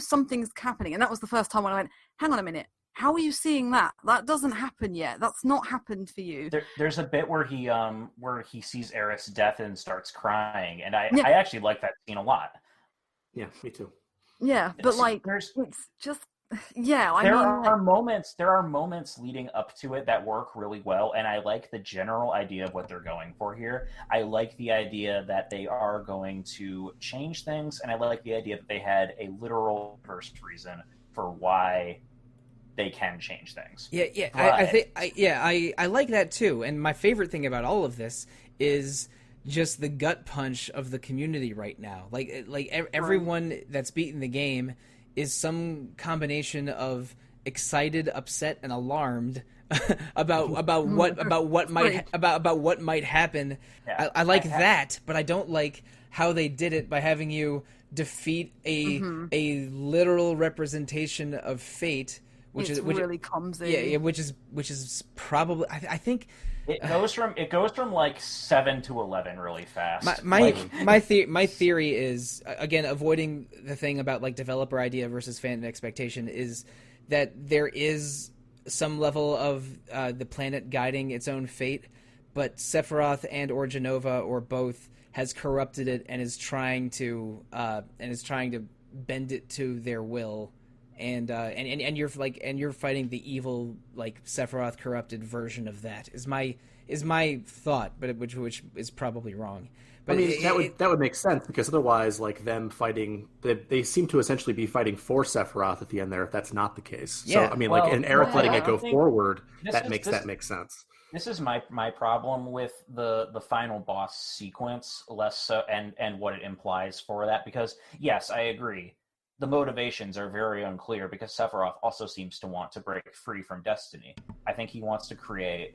something's happening. And that was the first time when I went, hang on a minute, how are you seeing that? That doesn't happen yet. That's not happened for you. There's a bit where he sees Aerith's death and starts crying. And I actually like that scene a lot. Yeah, me too. Yeah, but like, it's just Yeah, there are moments leading up to it that work really well, and I like the general idea of what they're going for here. I like the idea that they are going to change things, and I like the idea that they had a literal first reason for why they can change things. Yeah. But I like that too. And my favorite thing about all of this is just the gut punch of the community right now. Everyone that's beaten the game is some combination of excited, upset, and alarmed about what might happen. Yeah. I like that, but I don't like how they did it by having you defeat a literal representation of fate, which really clumsy. Yeah, which is probably I think. It goes from like 7 to 11 really fast. My theory is, again, avoiding the thing about like developer idea versus fan expectation, is that there is some level of the planet guiding its own fate, but Sephiroth and or Genova or both has corrupted it and is trying to bend it to their will. And you're fighting the evil, like, Sephiroth corrupted version of that is my thought, but which is probably wrong. But I mean, that would make sense, because otherwise, like, them fighting, they seem to essentially be fighting for Sephiroth at the end there. If that's not the case, yeah. So I mean, and Aerith letting it go forward, that makes sense. This is my problem with the final boss sequence, less so, and what it implies for that. Because yes, I agree. The motivations are very unclear, because Sephiroth also seems to want to break free from Destiny. I think he wants to create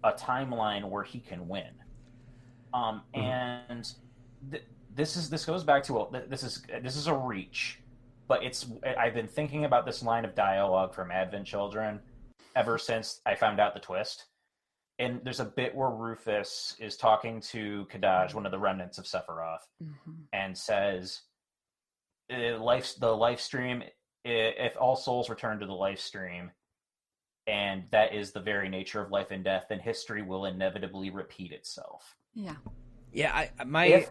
a timeline where he can win. And this goes back to this is a reach, but I've been thinking about this line of dialogue from Advent Children ever since I found out the twist. And there's a bit where Rufus is talking to Kadaj, one of the remnants of Sephiroth, and says, the life stream, if all souls return to the life stream, and that is the very nature of life and death, then history will inevitably repeat itself. Yeah. If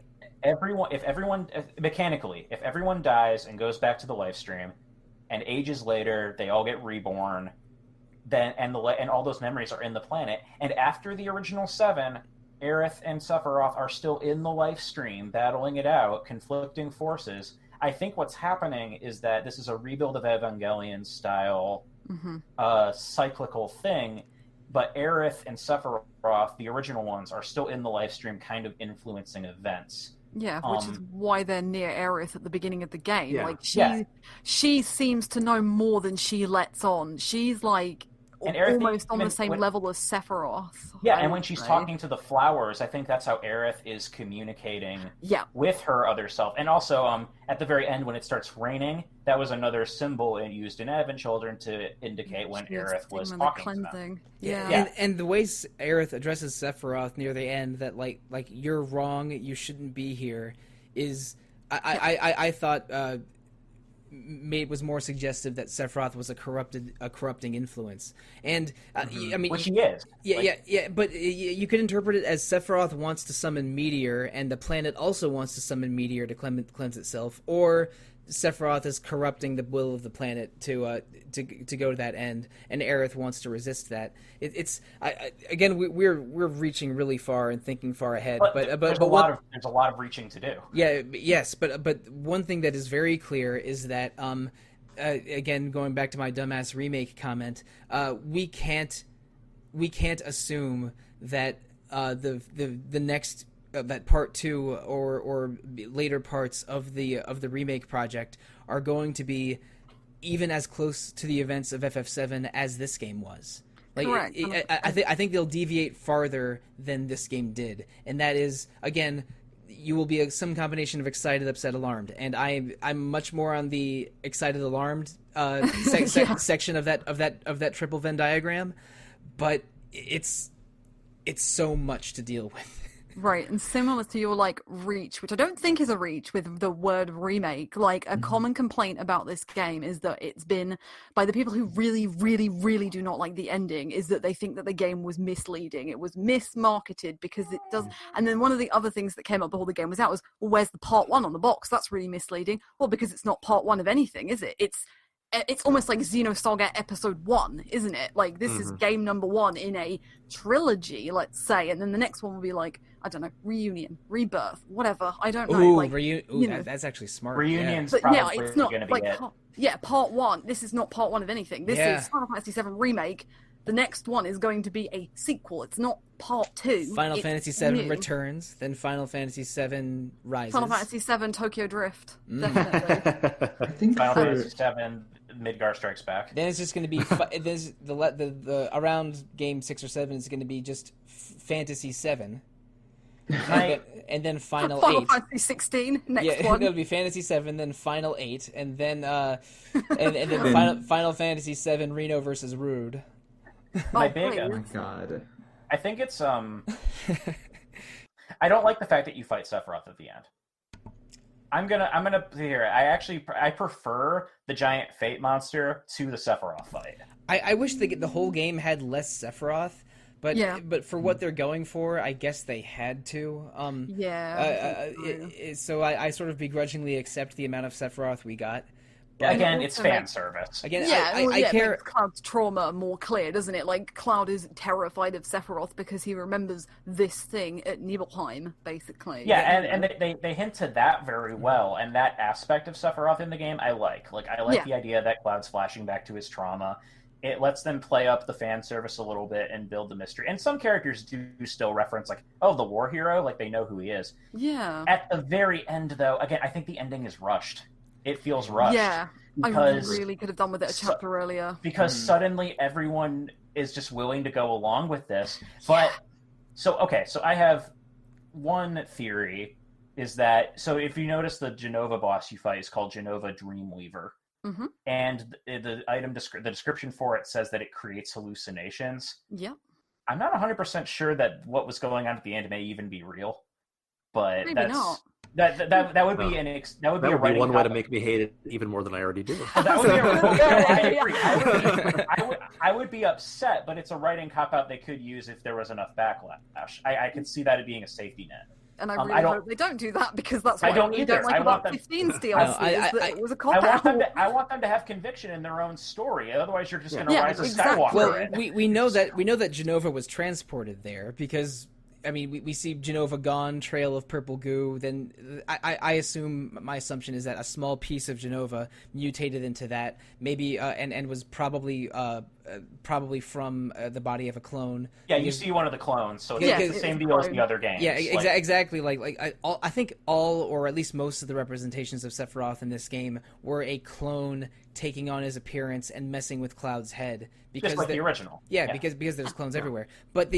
everyone dies and goes back to the life stream, and ages later they all get reborn, then and all those memories are in the planet, and after the original 7, Aerith and Sephiroth are still in the life stream battling it out, conflicting forces. I think what's happening is that this is a rebuild of Evangelion style cyclical thing, but Aerith and Sephiroth, the original ones, are still in the live stream, kind of influencing events. Yeah, which is why they're near Aerith at the beginning of the game. Yeah. Like she seems to know more than she lets on. She's like almost on the same level as Sephiroth. Yeah, and when she's talking to the flowers, I think that's how Aerith is communicating with her other self. And also, at the very end, when it starts raining, that was another symbol used in Advent Children to indicate when Aerith was talking to them. Yeah. And the way Aerith addresses Sephiroth near the end, that like you're wrong, you shouldn't be here, is I thought was more suggestive that Sephiroth was a corrupting influence, and I mean, which he is. Yeah. But you could interpret it as Sephiroth wants to summon Meteor, and the planet also wants to summon Meteor to cleanse itself, or Sephiroth is corrupting the will of the planet to go to that end, and Aerith wants to resist that. We're reaching really far and thinking far ahead, but there's a lot of reaching to do. Yeah, yes, but one thing that is very clear is that again, going back to my dumbass remake comment, we can't assume that the next that part 2 or later parts of the remake project are going to be even as close to the events of FF7 as this game was. Like, correct. I think they'll deviate farther than this game did, and that is, again, you will be some combination of excited, upset, alarmed, and I'm much more on the excited, alarmed section of that triple Venn diagram, but it's so much to deal with. Right, and similar to your, like, reach, which I don't think is a reach with the word remake, like, a common complaint about this game is that it's been, by the people who really, really, really do not like the ending, is that they think that the game was misleading. It was mismarketed because it does, and then one of the other things that came up before the game was out was, well, where's the part 1 on the box? That's really misleading. Well, because it's not part 1 of anything, is it? It's it's almost like Xenosaga Episode 1, isn't it? Like, this is game number 1 in a trilogy, let's say, and then the next one will be like, I don't know, Reunion, Rebirth, whatever. I don't know. Ooh, like, that's actually smart. Reunion's but probably it's not going to be like it. part 1. This is not part 1 of anything. This is Final Fantasy VII Remake. The next one is going to be a sequel. It's not part 2. Final Fantasy VII Returns, then Final Fantasy VII Rises. Final Fantasy VII Tokyo Drift, definitely. I think Final Fantasy VII Midgar Strikes Back. Then it's just going to be the around game 6 or 7 is going to be just Fantasy 7. And then Final 8. Fantasy 16 next one. It'll be Fantasy 7, then Final 8, and then then Final Fantasy 7 Reno versus Rude. My oh my god. I think it's I don't like the fact that you fight Sephiroth at the end. I'm gonna here. I prefer the giant fate monster to the Sephiroth fight. I wish the whole game had less Sephiroth. But for what they're going for, I guess they had to. So I sort of begrudgingly accept the amount of Sephiroth we got. But again, it's fan service. Again, I care. It makes Cloud's trauma more clear, doesn't it? Like, Cloud is terrified of Sephiroth because he remembers this thing at Nibelheim, basically. Yeah, and they hint to that very well, and that aspect of Sephiroth in the game, I like. Like, I like the idea that Cloud's flashing back to his trauma. It lets them play up the fan service a little bit and build the mystery. And some characters do still reference, like, oh, the war hero, like, they know who he is. Yeah. At the very end, though, again, I think the ending is rushed. It feels rushed. Yeah, I really could have done with it a chapter earlier. Because suddenly everyone is just willing to go along with this. But, so I have one theory, is that, so if you notice the Genova boss you fight is called Genova Dreamweaver. Mm-hmm. And the description for it says that it creates hallucinations. Yeah. I'm not 100% sure that what was going on at the end may even be real. But maybe not. That would be a writing one way to make me hate it even more than I already do. That would be I agree. I would be upset, but it's a writing cop-out they could use if there was enough backlash. I could see that as being a safety net. And I really hope they don't do that, because that's what I don't either. Don't like about 15's DLC. It was a cop-out. I want them to have conviction in their own story. Otherwise, you're just going to rise a Skywalker. Well, we know that Genova was transported there because, I mean, we see Genova gone, trail of purple goo. Then I assume, my assumption is that a small piece of Genova mutated into that, maybe and was probably from the body of a clone. Yeah, you see one of the clones, so it's the same deal as the other games. Yeah, exactly. I think all, or at least most of the representations of Sephiroth in this game were a clone taking on his appearance and messing with Cloud's head. Because just like the original. Yeah, because there's clones everywhere. But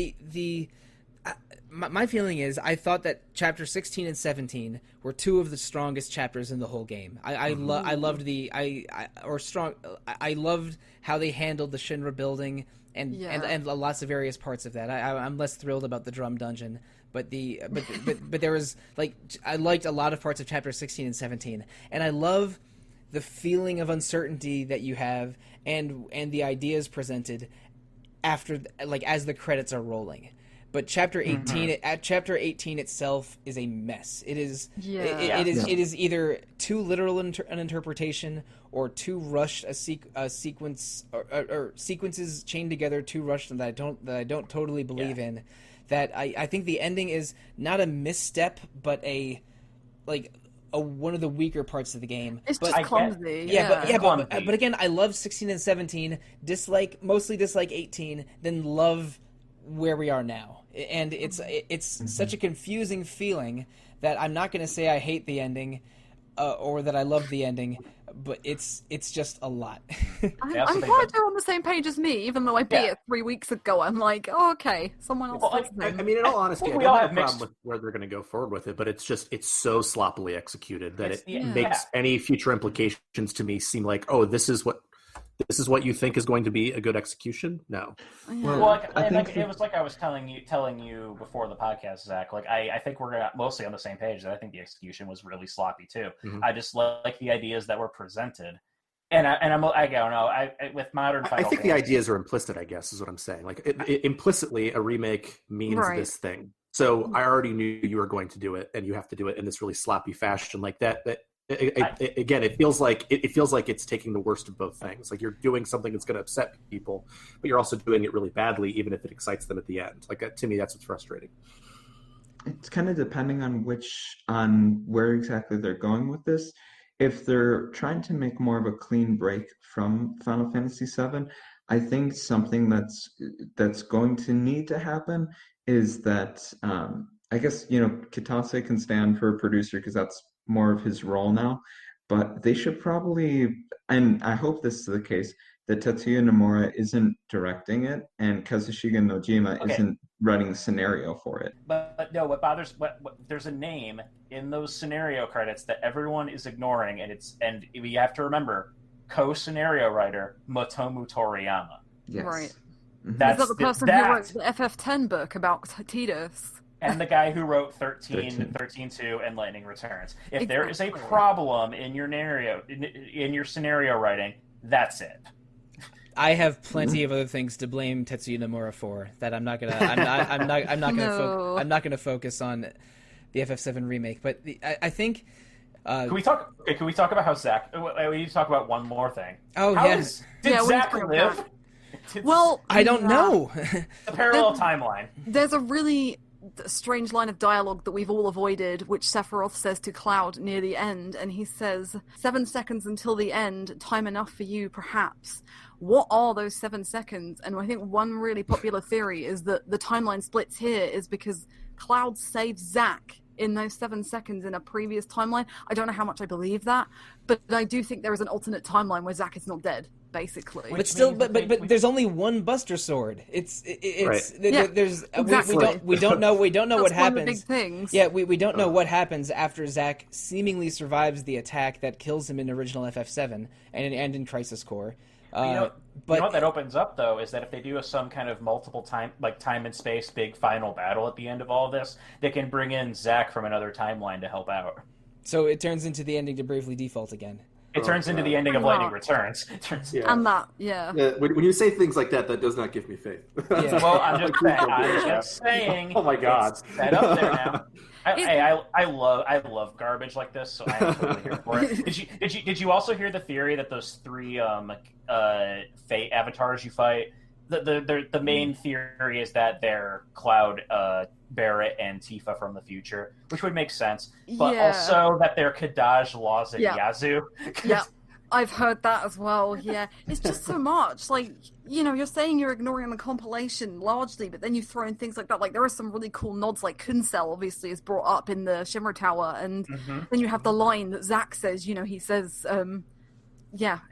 my feeling is, I thought that chapter 16 and 17 were two of the strongest chapters in the whole game. I loved how they handled the Shinra building and lots of various parts of that. I'm less thrilled about the drum dungeon, but there was, like, I liked a lot of parts of chapter 16 and 17, and I love the feeling of uncertainty that you have and the ideas presented after, like, as the credits are rolling. But chapter 18, chapter 18 itself is a mess. It is it is either too literal an interpretation or too rushed a sequence or sequences chained together too rushed that I don't totally believe in. That I think the ending is not a misstep, but one of the weaker parts of the game. It's just clumsy. But again, I love 16 and 17. Mostly dislike 18. Then love where we are now, and it's such a confusing feeling that I'm not going to say I hate the ending or that I love the ending, but it's just a lot. I'm glad you're on the same page as me, even though I beat it 3 weeks ago. I'm like, oh, okay, someone else. I mean, in all honesty, I don't have a problem with where they're going to go forward with it, but it's so sloppily executed that it makes any future implications to me seem like, oh, this is what you think is going to be a good execution? No. Well, it was like I was telling you before the podcast, Zach. Like, I think we're mostly on the same page. That I think the execution was really sloppy too. Mm-hmm. I just like the ideas that were presented, and I don't know. With modern Final I think Fantasy, the ideas are implicit, I guess, is what I'm saying. Like, implicitly, a remake means this thing. So I already knew you were going to do it, and you have to do it in this really sloppy fashion like that. That Again, it feels like it's taking the worst of both things. Like you're doing something that's going to upset people, but you're also doing it really badly, even if it excites them at the end. Like to me, that's what's frustrating. It's kind of depending on where exactly they're going with this. If they're trying to make more of a clean break from Final Fantasy VII, I think something that's going to need to happen is that I guess Kitase can stand for a producer because that's more of his role now, but they should probably, and I hope this is the case, that Tetsuya Nomura isn't directing it and Kazushige Nojima isn't running the scenario for it. But no, what there's a name in those scenario credits that everyone is ignoring, and we have to remember, co-scenario writer Motomu Toriyama. Yes. Right. Mm-hmm. Is that the person who wrote the FF10 book about Tidus? And the guy who wrote 13-2, and Lightning Returns. If there is a problem in your scenario writing, that's it. I have plenty of other things to blame Tetsuya Nomura for that I'm not gonna focus on the FF7 remake. But I think. Can we talk about how Zach? We need to talk about one more thing. Oh yes. Did Zach live? Well, I don't know. The parallel timeline. There's a really strange line of dialogue that we've all avoided, which Sephiroth says to Cloud near the end, and he says, 7 seconds until the end, time enough for you, perhaps. What are those 7 seconds? And I think one really popular theory is that the timeline splits here is because Cloud saved Zack in those 7 seconds in a previous timeline. I don't know how much I believe that, but I do think there is an alternate timeline where Zack is not dead, basically. But still, but there's only one Buster Sword. It's right. There's exactly. we don't know what happens. One of the big things. Yeah, we don't know what happens after Zack seemingly survives the attack that kills him in original FF7 and in Crisis Core. But what that opens up, though, is that if they do some kind of multiple time and space big final battle at the end of all this, they can bring in Zack from another timeline to help out. So it turns into the ending to Bravely Default again. It turns into the ending of Lightning Returns. And that, yeah. When you say things like that, that does not give me faith. Yeah. Well, I'm just saying. Oh my God! It's set up there now. I love garbage like this, so I'm totally here for it. Did you also hear the theory that those 3 Fate avatars you fight? The main theory is that they're Cloud, Barrett, and Tifa from the future, which would make sense. But also that they're Kadaj, Laws, and Yazoo. Yeah, I've heard that as well. Yeah, it's just so much. Like, you're saying you're ignoring the compilation largely, but then you throw in things like that. Like, there are some really cool nods. Like Kunsel obviously is brought up in the Shimmer Tower, and then you have the line that Zack says. He says,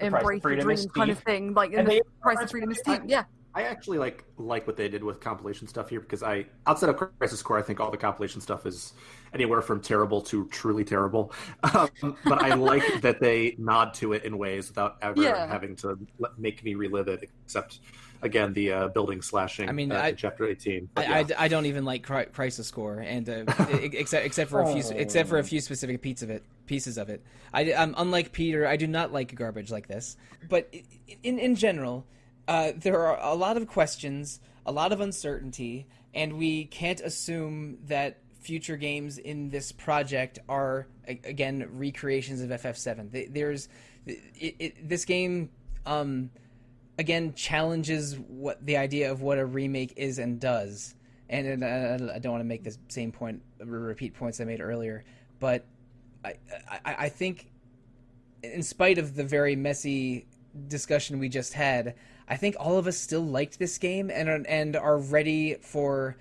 embrace the dream kind of thing. Like, in the price of freedom is steep. Yeah. I actually like what they did with compilation stuff here because outside of Crisis Core, I think all the compilation stuff is anywhere from terrible to truly terrible. But I like that they nod to it in ways without ever having to make me relive it. Except, again, the building slashing. In Chapter 18. I don't even like Crisis Core, and except for a few specific pieces of it. Unlike Peter, I do not like garbage like this. But in general. There are a lot of questions, a lot of uncertainty, and we can't assume that future games in this project are, again, recreations of FF7. This game, again, challenges the idea of what a remake is and does. And I don't want to make the same point, repeat points I made earlier, but I think, in spite of the very messy discussion we just had, I think all of us still liked this game and are ready for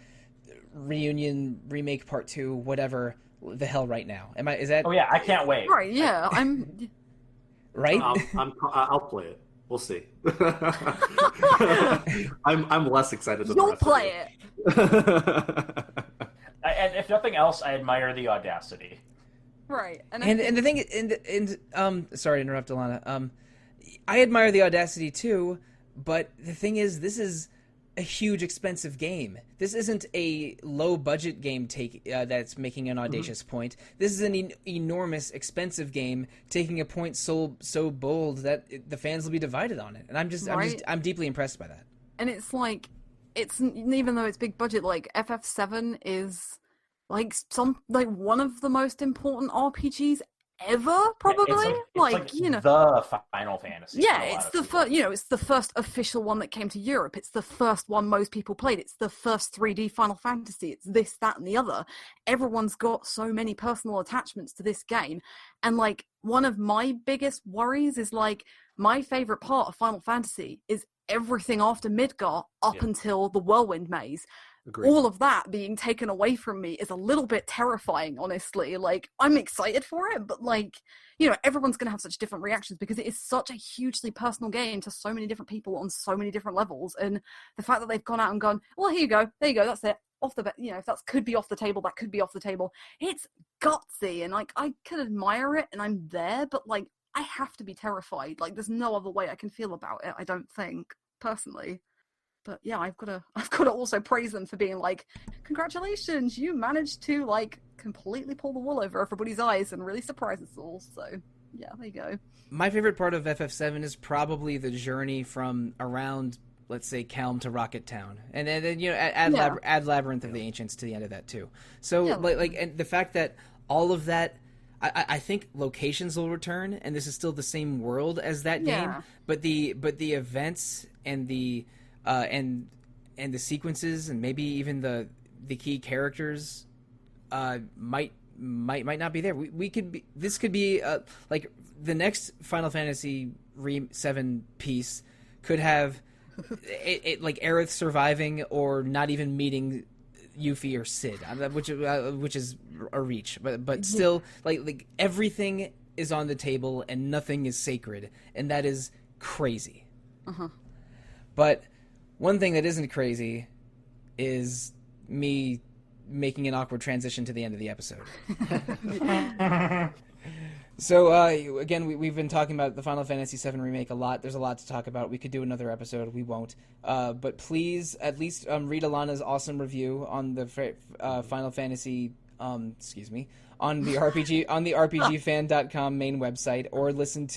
Reunion, Remake Part 2, whatever the hell right now. Is that? Oh yeah, I can't wait. Right, yeah, I'm... Right? I'll play it. We'll see. I'm less excited than You'll play it. And if nothing else, I admire the audacity. Right. And the thing, sorry to interrupt, Alana. I admire the audacity too, but the thing is, this is a huge, expensive game. This isn't a low-budget game that's making an audacious point. This is an enormous, expensive game taking a point so bold that the fans will be divided on it. And I'm deeply impressed by that. And it's like, even though it's big budget, like FF7 is like one of the most important RPGs ever, probably. It's like the Final Fantasy. Yeah, it's the first. It's the first official one that came to Europe. It's the first one most people played. It's the first 3D Final Fantasy. It's this, that, and the other. Everyone's got so many personal attachments to this game, and like one of my biggest worries is like my favorite part of Final Fantasy is everything after Midgar up until the Whirlwind Maze. Agreed. All of that being taken away from me is a little bit terrifying, honestly. Like, I'm excited for it, but like, everyone's going to have such different reactions because it is such a hugely personal game to so many different people on so many different levels. And the fact that they've gone out and gone, well, here you go, there you go, that's it. Off the, if that could be off the table, that could be off the table. It's gutsy, and like, I could admire it, and I'm there, but like, I have to be terrified. Like, there's no other way I can feel about it, I don't think, personally. But yeah, I've got to also praise them for being like, congratulations, you managed to like completely pull the wool over everybody's eyes and really surprise us all. So yeah, there you go. My favorite part of FF7 is probably the journey from around, let's say, Kelm to Rocket Town, and then add Labyrinth of the Ancients to the end of that too. So and the fact that all of that. I think locations will return, and this is still the same world as that game, but the events and the and the sequences and maybe even the key characters might not be there. This could be like the next Final Fantasy VII piece could have it like Aerith surviving or not even meeting Yuffie or Cid, which is a reach, but still like everything is on the table and nothing is sacred, and that is crazy. But one thing that isn't crazy is me making an awkward transition to the end of the episode. So, again, we've been talking about the Final Fantasy VII Remake a lot. There's a lot to talk about. We could do another episode. We won't. But please at least read Alana's awesome review on the Final Fantasy, on the RPGfan.com main website, or listen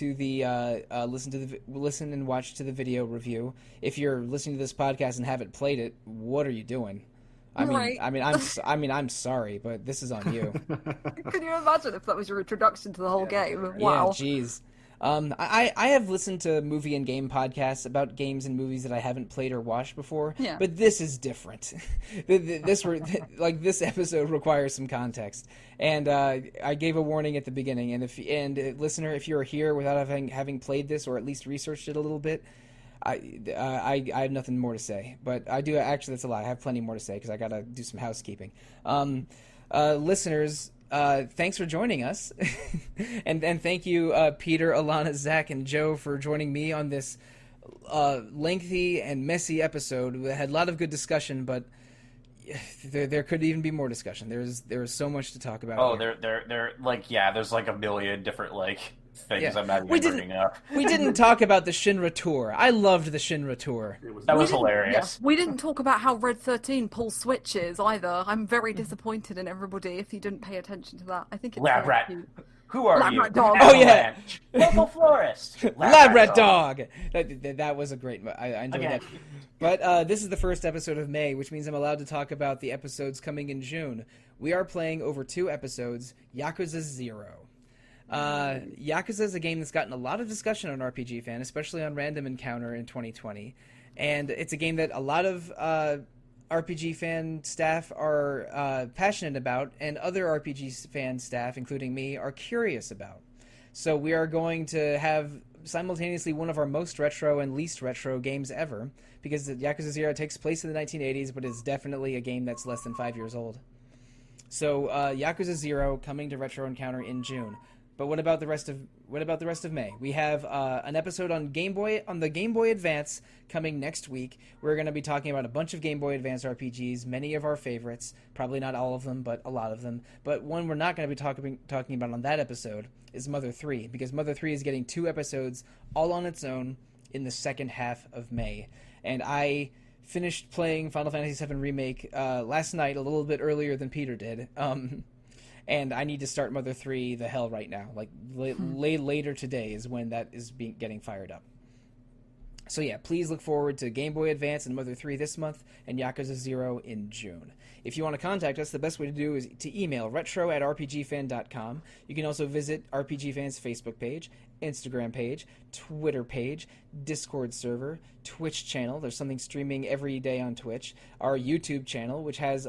and watch to the video review. If you're listening to this podcast and haven't played it, what are you doing? I'm sorry, but this is on you. Can you imagine if that was your introduction to the whole game? Wow. Yeah, jeez. I have listened to movie and game podcasts about games and movies that I haven't played or watched before, but this is different. This episode requires some context, and I gave a warning at the beginning. And listener, if you're here without having played this or at least researched it a little bit, I have nothing more to say, but I do actually. That's a lie. I have plenty more to say because I gotta do some housekeeping. Listeners, thanks for joining us, and thank you, Peter, Alana, Zach, and Joe for joining me on this lengthy and messy episode. We had a lot of good discussion, but there could even be more discussion. There is so much to talk about. Oh, there's like a million different things I'm not even bringing up. We didn't talk about the Shinra tour. I loved the Shinra tour. That was hilarious. We didn't talk about how Red 13 pulls switches either. I'm very disappointed in everybody if you didn't pay attention to that. I think it's Lab rat. cute. Who are you? Rat dog. Oh yeah, local florist. Lab rat dog. That was a great. I enjoyed that. But this is the first episode of May, which means I'm allowed to talk about the episodes coming in June. We are playing over 2 episodes. Yakuza 0. Yakuza is a game that's gotten a lot of discussion on RPG Fan, especially on Random Encounter in 2020, and it's a game that a lot of RPG Fan staff are passionate about, and other RPG Fan staff, including me, are curious about. So we are going to have simultaneously one of our most retro and least retro games ever, because Yakuza 0 takes place in the 1980s, but is definitely a game that's less than 5 years old. So Yakuza 0 coming to Retro Encounter in June. But what about the rest of May? We have an episode on the Game Boy Advance coming next week. We're going to be talking about a bunch of Game Boy Advance RPGs, many of our favorites, probably not all of them, but a lot of them. But one we're not going to be talking about on that episode is Mother 3, because Mother 3 is getting 2 episodes all on its own in the second half of May. And I finished playing Final Fantasy VII Remake last night, a little bit earlier than Peter did. And I need to start Mother 3 the hell right now. Like later today is when that is getting fired up. So yeah, please look forward to Game Boy Advance and Mother 3 this month, and Yakuza 0 in June. If you want to contact us, the best way to do is to email retro@rpgfan.com. You can also visit RPG Fan's Facebook page, Instagram page, Twitter page, Discord server, Twitch channel. There's something streaming every day on Twitch. Our YouTube channel, which has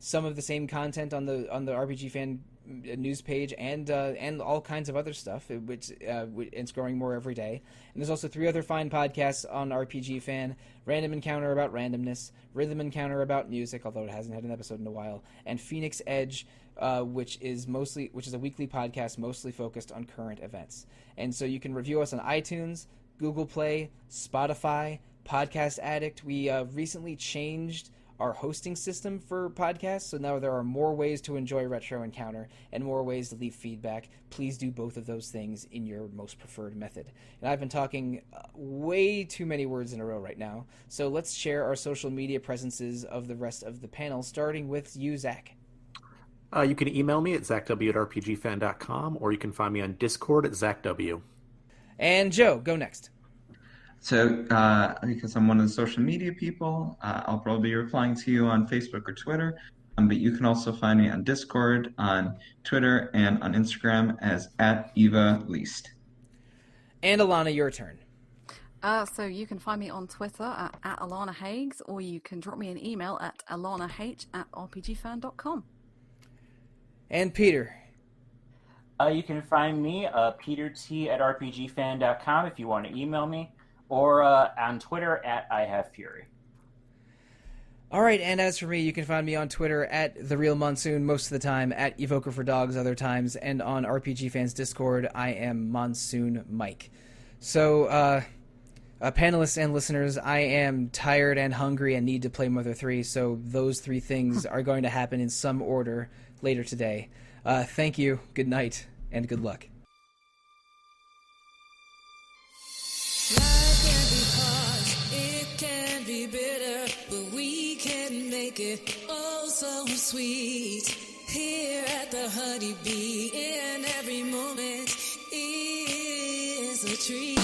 some of the same content on the RPG Fan news page and all kinds of other stuff, which it's growing more every day. And there's also 3 other fine podcasts on RPG Fan: Random Encounter about randomness, Rhythm Encounter about music, although it hasn't had an episode in a while, and Phoenix Edge, which is a weekly podcast mostly focused on current events. And so you can review us on iTunes, Google Play, Spotify, Podcast Addict. We recently changed our hosting system for podcasts, so now there are more ways to enjoy Retro Encounter and more ways to leave feedback. Please do both of those things in your most preferred method. And I've been talking way too many words in a row right now, so let's share our social media presences of the rest of the panel, starting with you, Zach. You can email me at zachw@rpgfan.com, or you can find me on Discord at zachw. And Joe, go next. So, because I'm one of the social media people, I'll probably be replying to you on Facebook or Twitter. But you can also find me on Discord, on Twitter, and on Instagram as @EvaLeast. And Alana, your turn. So you can find me on Twitter at Alana Hagues, or you can drop me an email at alanah@rpgfan.com. And Peter. You can find me, PeterT@rpgfan.com if you want to email me, or on Twitter at IHaveFury. All right, and as for me, you can find me on Twitter at TheRealMonsoon most of the time, at Evoker for Dogs other times, and on RPG Fans Discord, I am Monsoon Mike. So, panelists and listeners, I am tired and hungry and need to play Mother 3, so those 3 things are going to happen in some order later today. Thank you, good night, and good luck. Life can be hard, it can be bitter, but we can make it oh so sweet. Here at the Honeybee, in every moment is a treat.